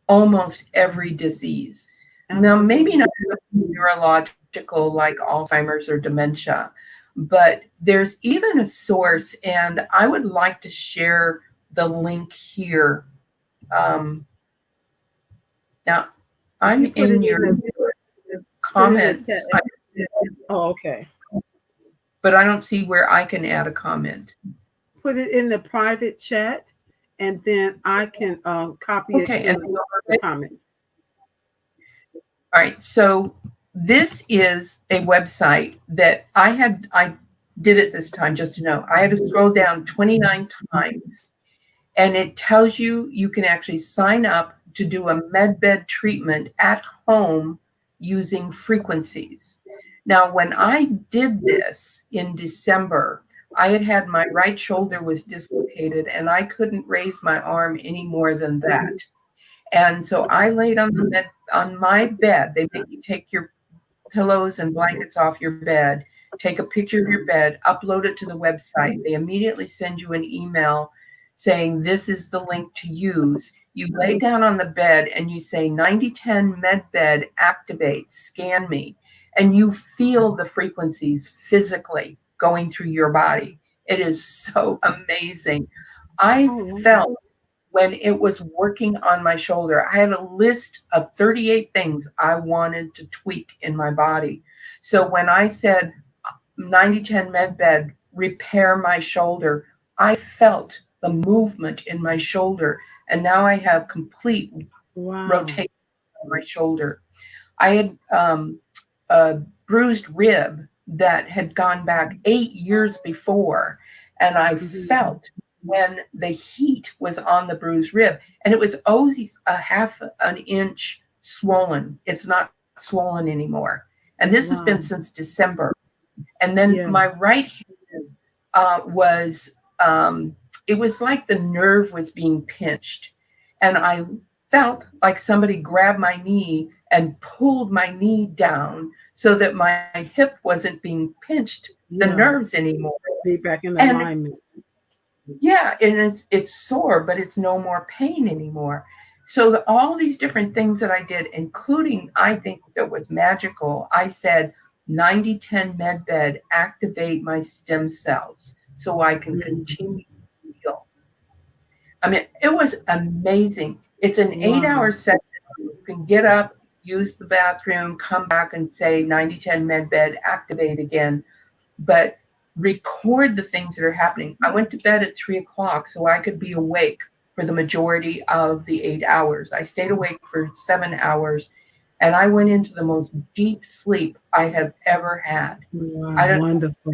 almost every disease. Now, maybe Absolutely. not neurological like Alzheimer's or dementia, but there's even a source, and I would like to share the link here. Um, Now, If I'm you put it in in your the chat. comments, Oh, okay. but I don't see where I can add a comment. Put it in the private chat, and then I can copy it Okay, and to the comments. all right, so this is a website that I did it this time just to know. I had to scroll down 29 times, and it tells you you can actually sign up to do a medbed treatment at home using frequencies. Now, when I did this in December, I had my right shoulder was dislocated and I couldn't raise my arm any more than that. And so I laid on the bed, on my bed. They make you take your pillows and blankets off your bed, take a picture of your bed, upload it to the website. They immediately send you an email saying, this is the link to use. You lay down on the bed and you say 9010 med bed activate, scan me, and you feel the frequencies physically going through your body. It is so amazing. I Oh, felt when it was working on my shoulder. I had a list of 38 things I wanted to tweak in my body. So when I said 9010 med bed, repair my shoulder, I felt the movement in my shoulder. And now I have complete wow. rotation of my shoulder. I had a bruised rib that had gone back 8 years before, and I felt when the heat was on the bruised rib, and it was always a half an inch swollen. It's not swollen anymore. And this has been Wow. since December. And then Yeah. my right hand was, it was like the nerve was being pinched. And I felt like somebody grabbed my knee and pulled my knee down so that my hip wasn't being pinched, the Yeah. nerves anymore. Be back in And alignment. yeah, and it's sore, but it's no more pain anymore. So all these different things that I did, including I think that was magical, I said 9010 med bed, activate my stem cells so I can continue to heal. I mean, it was amazing. It's an Wow. 8-hour session. You can get up, use the bathroom, come back and say 9010 med bed, activate again. But record the things that are happening. I went to bed at 3 o'clock so I could be awake for the majority of the 8 hours. I stayed awake for 7 hours and I went into the most deep sleep I have ever had. Wow. I don't know, Wonderful.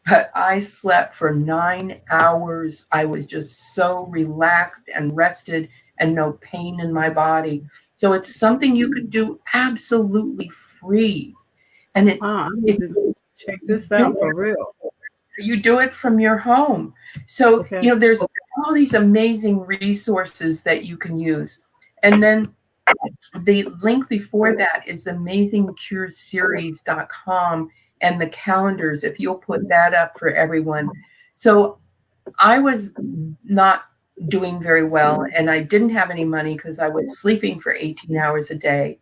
but I slept for 9 hours. I was just so relaxed and rested and no pain in my body. So it's something you could do absolutely free. And Wow. I need to check this out for real. you do it from your home. So, Okay. there's all these amazing resources that you can use. And then the link before that is amazingcureseries.com and the calendars, if you'll put that up for everyone. So I was not doing very well and I didn't have any money because I was sleeping for 18 hours a day.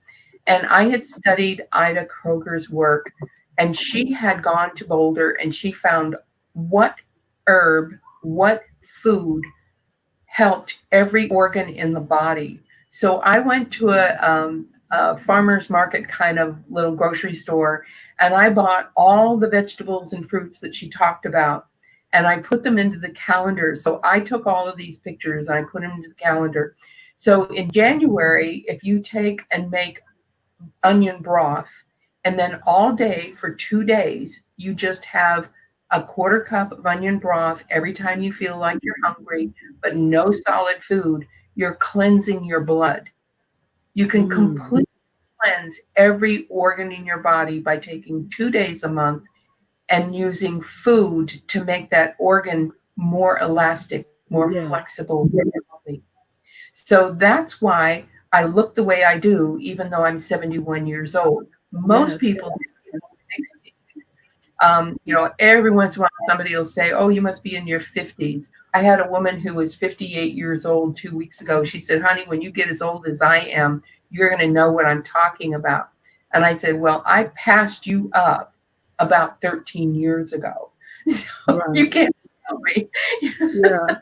And I had studied Ida Kroger's work, and she had gone to Boulder and she found what herb, what food helped every organ in the body. So I went to a farmer's market kind of little grocery store and I bought all the vegetables and fruits that she talked about and I put them into the calendar. So I took all of these pictures and I put them into the calendar. So in January, if you take and make onion broth, and then all day for 2 days, you just have a quarter cup of onion broth every time you feel like you're hungry, but no solid food. you're cleansing your blood. You can completely cleanse every organ in your body by taking 2 days a month and using food to make that organ more elastic, more Yes. flexible, more healthy. So that's why I look the way I do, even though I'm 71 years old. Most Yes. people, every once in a while somebody will say, "Oh, you must be in your 50s." I had a woman who was 58 years old 2 weeks ago. She said, "Honey, when you get as old as I am, you're going to know what I'm talking about." And I said, "Well, I passed you up about 13 years ago. So Right. you can't tell me." Yeah.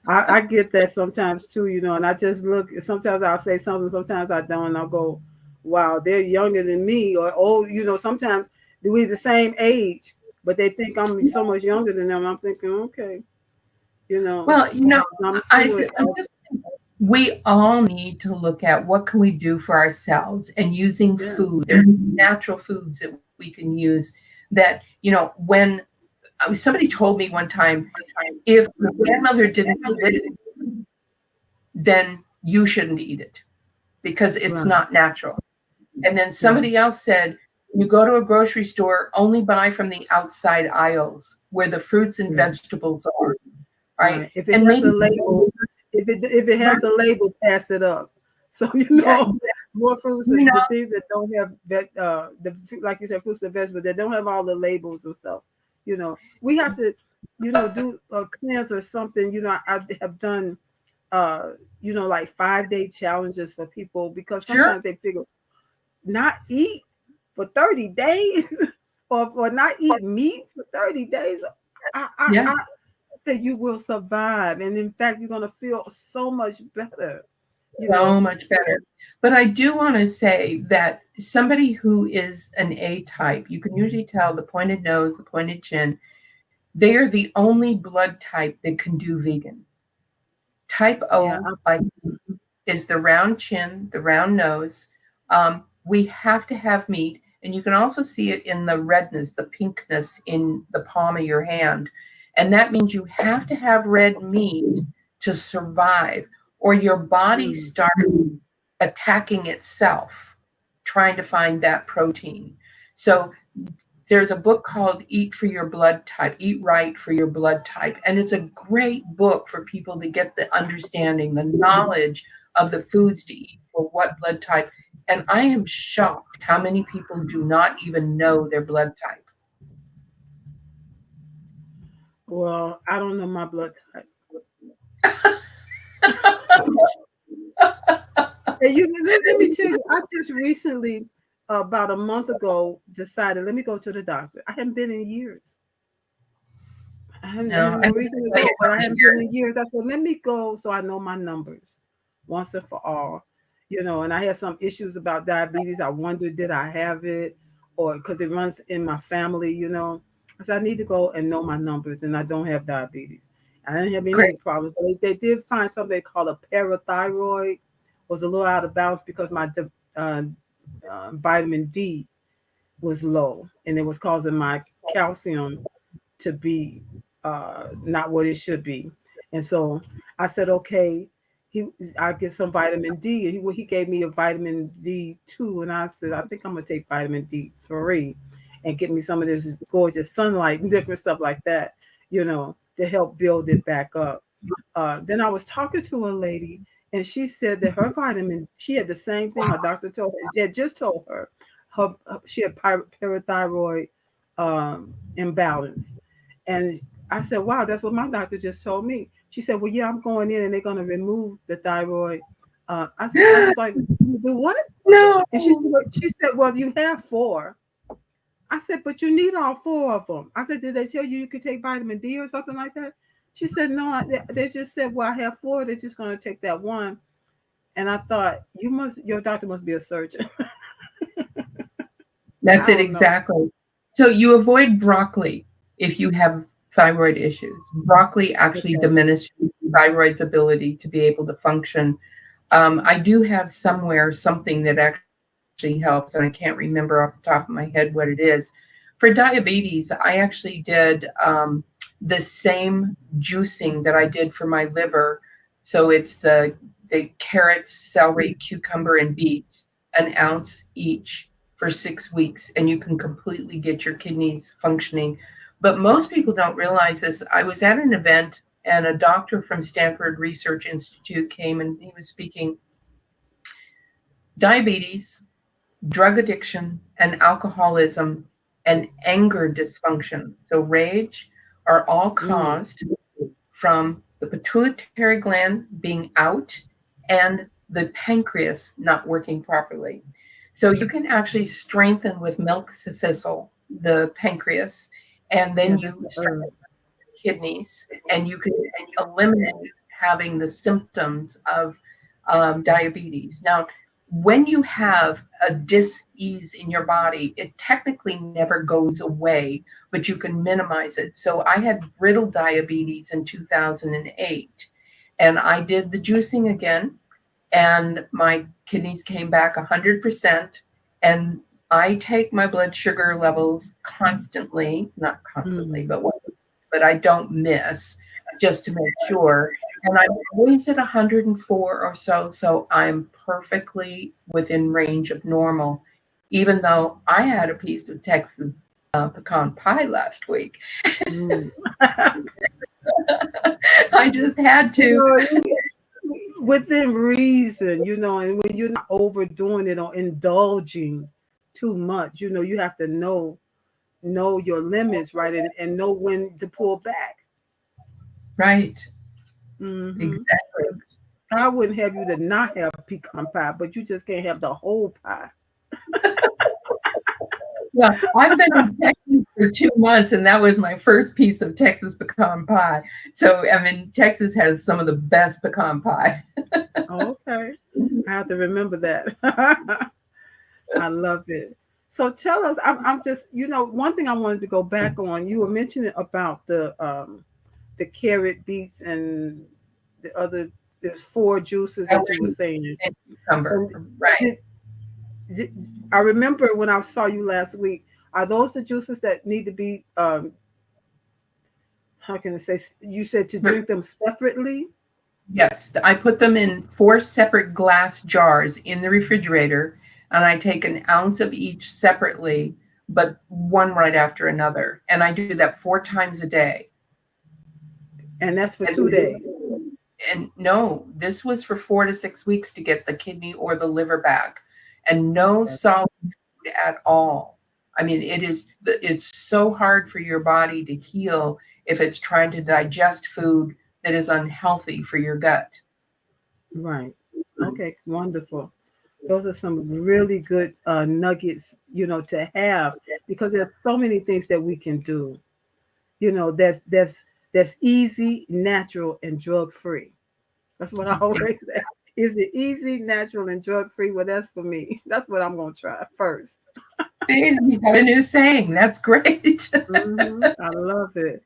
I get that sometimes too, and I just look, sometimes I'll say something, sometimes I don't, and I'll go, wow, they're younger than me, or old, sometimes we're the same age, but they think I'm so much younger than them. I'm thinking, okay, Well, I'm I sure. th- I'm just we all need to look at what can we do for ourselves, and using Yeah. food. There are natural foods that we can use that, when somebody told me one time, if your grandmother didn't eat it, then you shouldn't eat it because it's Right. not natural. And then Right. somebody else said, you go to a grocery store, only buy from the outside aisles where the fruits and Yeah. vegetables are. Right. Right. If it And has a maybe label, if it has a label, pass it up. So yeah, more fruits you and know, the things that don't have like you said, fruits and vegetables that don't have all the labels and stuff. We have to, do a cleanse or something. I have done like 5-day challenges for people because sure. sometimes they figure not eat for 30 days or not eat meat for 30 days. Yeah. I that you will survive, and in fact, you're going to feel so much better. So much better. But I do want to say that somebody who is an A type, you can usually tell the pointed nose, the pointed chin, they are the only blood type that can do vegan. Type Yeah, O, like, is the round chin, the round nose. We have to have meat, and you can also see it in the redness, the pinkness in the palm of your hand. And that means you have to have red meat to survive, or your body starts attacking itself, trying to find that protein. So there's a book called Eat for Your Blood Type, Eat Right for Your Blood Type. And it's a great book for people to get the understanding, the knowledge of the foods to eat for what blood type. And I am shocked how many people do not even know their blood type. well, I don't know my blood type. And let me tell you, I just recently, about a month ago, decided, let me go to the doctor. I haven't been in years. I No, have I no can reason to tell go, you but how I many haven't been years. in years. I said, let me go so I know my numbers once and for all. And I had some issues about diabetes. I wondered, did I have it? Or because it runs in my family. I said, I need to go and know my numbers, and I don't have diabetes. I didn't have any Great. problems. But they did find something called a parathyroid was a little out of balance because my uh, vitamin D was low, and it was causing my calcium to be not what it should be. And so I said, okay, he I get some vitamin D. And he gave me a vitamin D2, and I said, I think I'm gonna take vitamin D3 and get me some of this gorgeous sunlight and different stuff like that, to help build it back up. Then I was talking to a lady, and she said that she had the same thing her doctor told her. She had just told she had parathyroid imbalance. And I said, wow, that's what my doctor just told me. She said, well, yeah, I'm going in and they're going to remove the thyroid. I was like, you do what? No. And she said, well, you have 4. I said, but you need all 4 of them. I said, did they tell you could take vitamin D or something like that? She said, no, they just said, well, I have 4. They're just going to take that one. And I thought, your doctor must be a surgeon. That's I it don't know. exactly. So you avoid broccoli if you have thyroid issues. Broccoli actually Okay. diminishes thyroid's ability to be able to function. I do have somewhere something that actually helps, and I can't remember off the top of my head what it is. For diabetes, I actually did the same juicing that I did for my liver. So it's the the carrots, celery, cucumber, and beets, an ounce each for 6 weeks, and you can completely get your kidneys functioning. But most people don't realize this. I was at an event, and a doctor from Stanford Research Institute came, and he was speaking. Diabetes, drug addiction, and alcoholism, and anger dysfunction, so rage, are all caused from the pituitary gland being out and the pancreas not working properly. So you can actually strengthen with milk thistle the pancreas, and then you strengthen the kidneys, and you can eliminate having the symptoms of diabetes. Now, when you have a dis-ease in your body, it technically never goes away, but you can minimize it. So I had brittle diabetes in 2008, and I did the juicing again, and my kidneys came back 100%. And I take my blood sugar levels constantly, not constantly, but I don't miss, just to make sure. And I'm always at 104 or so, so I'm perfectly within range of normal, even though I had a piece of Texas pecan pie last week. I just had to. Within reason, and when you're not overdoing it or indulging too much, you have to know your limits, right? And know when to pull back. Right. Exactly. I wouldn't have you to not have pecan pie, but you just can't have the whole pie. Well, I've been in Texas for 2 months, and that was my first piece of Texas pecan pie. So, I mean, Texas has some of the best pecan pie. Okay. I have to remember that. I love it. So tell us, I'm just, one thing I wanted to go back on, you were mentioning about the carrot, beets, and the other, there's 4 juices that you were saying. And cucumber, right. I remember when I saw you last week, are those the juices that need to be, how can I say, you said to drink them separately? Yes, I put them in 4 separate glass jars in the refrigerator, and I take an ounce of each separately, but one right after another. And I do that 4 times a day. And that's for 2 days. And no, this was for 4 to 6 weeks to get the kidney or the liver back, and no solid food at all. I mean, it's so hard for your body to heal if it's trying to digest food that is unhealthy for your gut. Right. Okay. Wonderful. Those are some really good nuggets, to have, because there's so many things that we can do, that's easy, natural, and drug-free. That's what I always say. Is it easy, natural, and drug-free? Well, that's for me. That's what I'm going to try first. See, you got a new saying. That's great. I love it.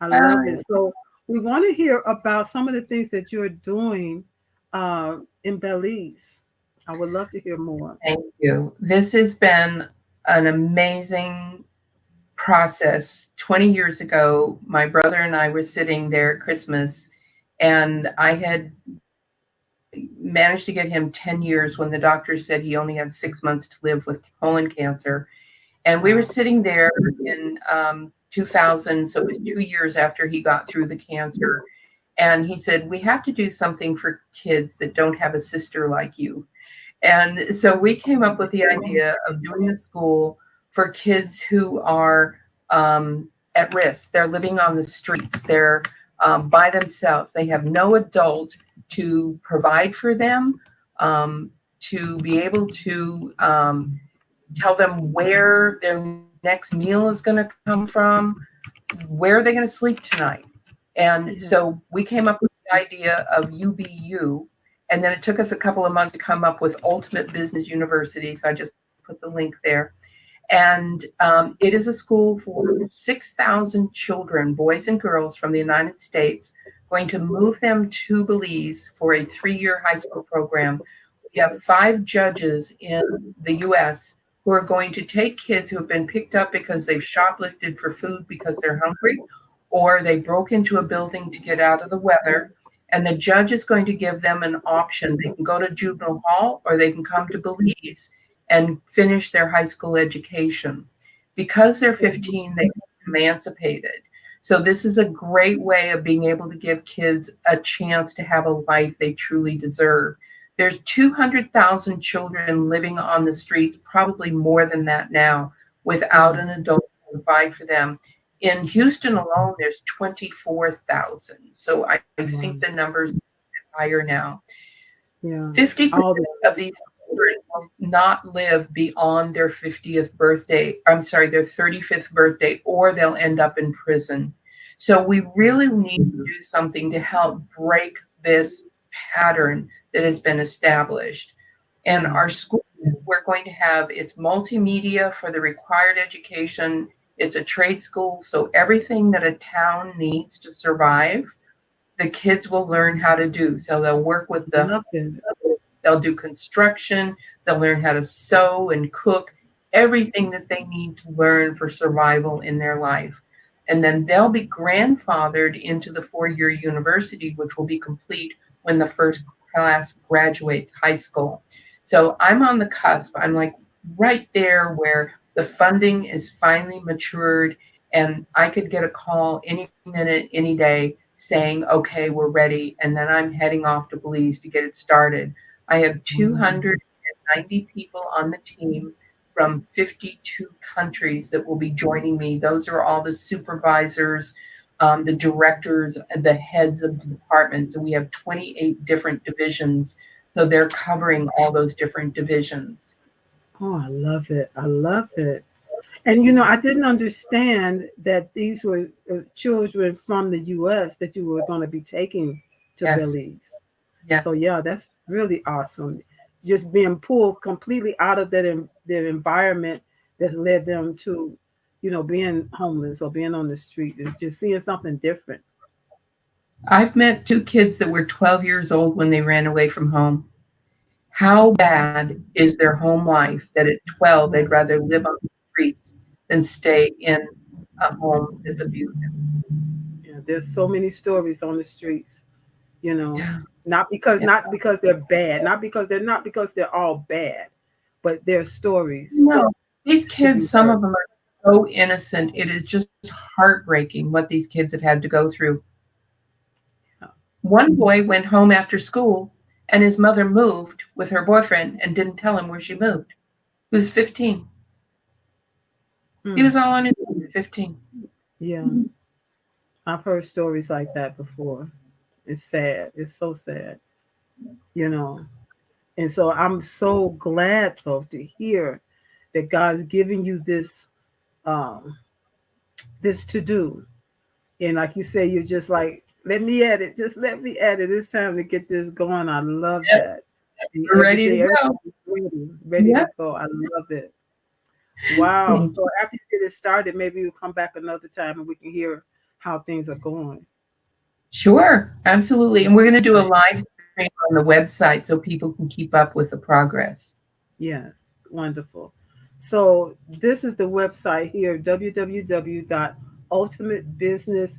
I love it. So we want to hear about some of the things that you're doing in Belize. I would love to hear more. Thank you. This has been an amazing process. 20 years ago, my brother and I were sitting there at Christmas, and I had managed to get him 10 years when the doctor said he only had 6 months to live with colon cancer. And we were sitting there in 2000, so it was 2 years after he got through the cancer. And he said, we have to do something for kids that don't have a sister like you. And so we came up with the idea of doing a school for kids who are at risk. They're living on the streets. They're by themselves. They have no adult to provide for them, to be able to tell them where their next meal is going to come from, where are they going to sleep tonight. And so we came up with the idea of UBU, and then it took us a couple of months to come up with Ultimate Business University. So I just put the link there. And it is a school for 6,000 children, boys and girls from the United States, going to move them to Belize for a 3-year high school program. We have 5 judges in the U.S. who are going to take kids who have been picked up because they've shoplifted for food because they're hungry, or they broke into a building to get out of the weather. And the judge is going to give them an option. They can go to juvenile hall or they can come to Belize and finish their high school education. Because they're 15, they get emancipated. So this is a great way of being able to give kids a chance to have a life they truly deserve. There's 200,000 children living on the streets, probably more than that now, without an adult to provide for them. In Houston alone, there's 24,000. So I think the numbers are higher now. Yeah. 50% of these children will not live beyond their 50th birthday. I'm sorry, their 35th birthday, or they'll end up in prison. So we really need to do something to help break this pattern that has been established. And our school, we're going to have, it's multimedia for the required education. It's a trade school, so everything that a town needs to survive, the kids will learn how to do. So they'll work with they'll do construction, they'll learn how to sew and cook, everything that they need to learn for survival in their life. And then they'll be grandfathered into the 4-year university, which will be complete when the first class graduates high school. So I'm on the cusp. I'm like right there where the funding is finally matured, and I could get a call any minute, any day saying, okay, we're ready. And then I'm heading off to Belize to get it started. I have 290 people on the team from 52 countries that will be joining me. Those are all the supervisors, the directors, the heads of the departments. And we have 28 different divisions. So they're covering all those different divisions. Oh, I love it. I love it. And I didn't understand that these were children from the U.S. that you were going to be taking to Belize. Yes. So yeah, that's really awesome. Just being pulled completely out of their environment that's led them to, being homeless or being on the street and just seeing something different. I've met 2 kids that were 12 years old when they ran away from home. How bad is their home life that at 12 they'd rather live on the streets than stay in a home that's abusive? Yeah, there's so many stories on the streets, Yeah. not because they're bad, not because they're all bad, but they're stories. No, these kids, some of them are so innocent. It is just heartbreaking what these kids have had to go through. One boy went home after school and his mother moved with her boyfriend and didn't tell him where she moved. He was 15. He was all on his own at 15. Yeah. I've heard stories like that before. It's sad. It's so sad, And so I'm so glad, though, to hear that God's giving you this to do. And like you say, you're just like, let me at it. Just let me at it. It's time to get this going. I love that. We're ready to go. Ready to go. I love it. Wow. So after you get it started, maybe we'll come back another time and we can hear how things are going. Sure, absolutely. And we're going to do a live stream on the website so people can keep up with the progress. Yes, wonderful. So this is the website here, www.ultimatebusiness,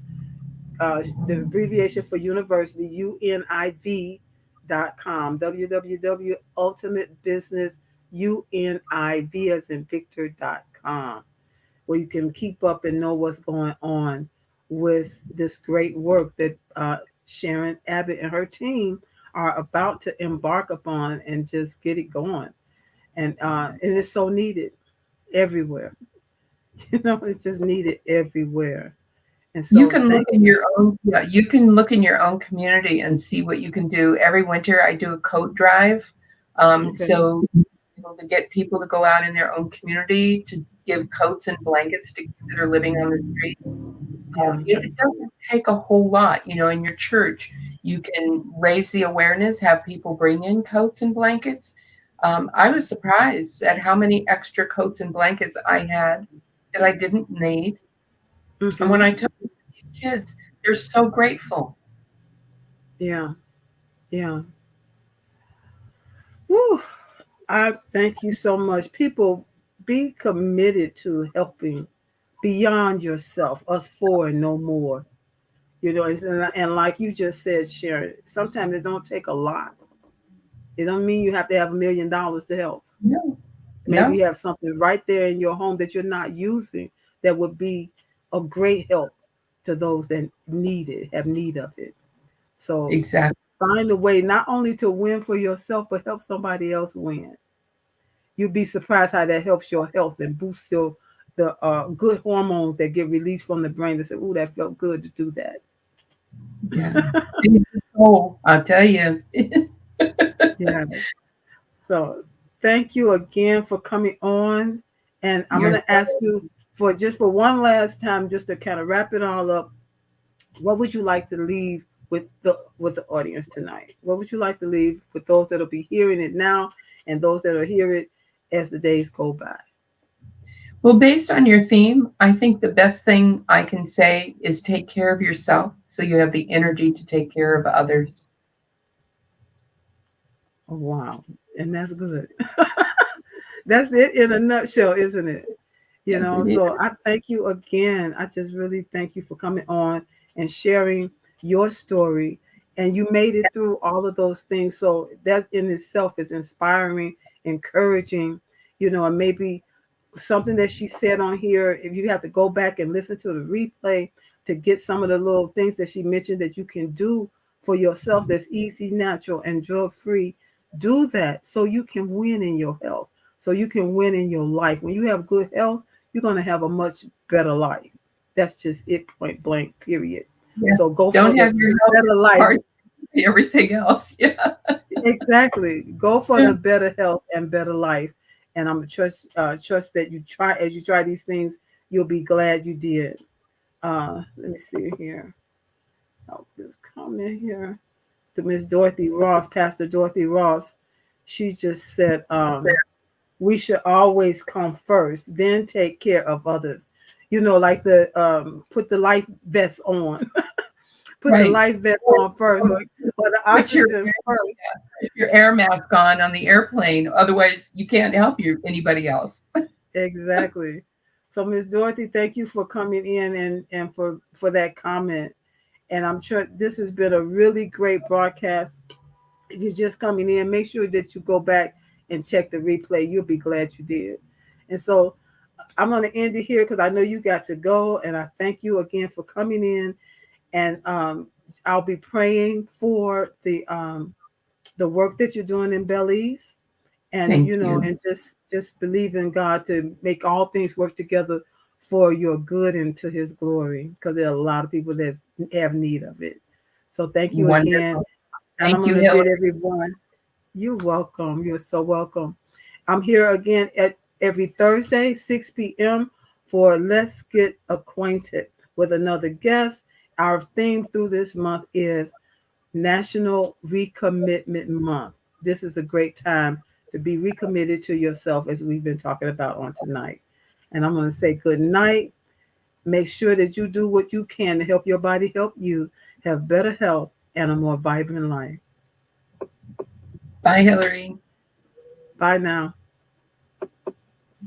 the abbreviation for university, univ.com, www.ultimatebusinessuniv as in Victor.com, where you can keep up and know what's going on with this great work that Sharyn Abbott and her team are about to embark upon and just get it going. And it's so needed everywhere. It's just needed everywhere. And so you can look in your own, you can look in your own community and see what you can do. Every winter I do a coat drive. So to get people to go out in their own community to give coats and blankets to kids that are living on the street. It doesn't take a whole lot, in your church. You can raise the awareness, have people bring in coats and blankets. I was surprised at how many extra coats and blankets I had that I didn't need. And when I took these kids, they're so grateful. Yeah. Whew. I thank you so much. People, be committed to helping beyond yourself, us four and no more. And like you just said, Sharon, sometimes it don't take a lot. It don't mean you have to have $1 million to help. No, Maybe no, you have something right there in your home that you're not using that would be a great help to those that need it, have need of it. So exactly. find a way not only to win for yourself, but help somebody else win. You'd be surprised how that helps your health and boosts your the good hormones that get released from the brain. That say, "Ooh, that felt good to do that." Yeah. Oh, I'll tell you. Yeah. So thank you again for coming on. And I'm You're going to ask you for just for one last time, just to kind of wrap it all up. What would you like to leave with the audience tonight? What would you like to leave with those that'll be hearing it now and those that'll hear it as the days go by? Well, based on your theme, I think the best thing I can say is take care of yourself so you have the energy to take care of others. Oh, wow. And that's good. That's it in a nutshell, isn't it? So I thank you again. I just really thank you for coming on and sharing your story. And you made it through all of those things. So that in itself is inspiring, encouraging, and maybe something that she said on here, if you have to go back and listen to the replay to get some of the little things that she mentioned that you can do for yourself that's easy, natural, and drug free, do that so you can win in your health, so you can win in your life. When you have good health, you're going to have a much better life. That's just it, point blank, period. Yeah. So go for Don't the have your health better life. part, everything else. Yeah. Exactly. Go for the better health and better life. And I'm trust that you try as you try these things, you'll be glad you did. Let me see here. I'll just comment here to Miss Dorothy Ross, Pastor Dorothy Ross. She just said, we should always come first, then take care of others. Like the put the life vest on. Put the Right. life vest on first, or the Put your oxygen first. your air mask on the airplane. Otherwise, you can't help anybody else. Exactly. So, Miss Dorothy, thank you for coming in and for that comment. And I'm sure this has been a really great broadcast. If you're just coming in, make sure that you go back and check the replay. You'll be glad you did. And so I'm going to end it here because I know you got to go. And I thank you again for coming in. And I'll be praying for the work that you're doing in Belize, and Thank you. and just believe in God to make all things work together for your good and to His glory, because there are a lot of people that have need of it. So thank you again, Wonderful. and I'm Thank you, going to bid Hillary. everyone. You're welcome. You're so welcome. I'm here again at every Thursday, 6 p.m. for Let's Get Acquainted with another guest. Our theme through this month is National Recommitment Month. This is a great time to be recommitted to yourself, as we've been talking about on tonight. And I'm going to say good night. Make sure that you do what you can to help your body help you have better health and a more vibrant life. Bye, Hillary. Bye now.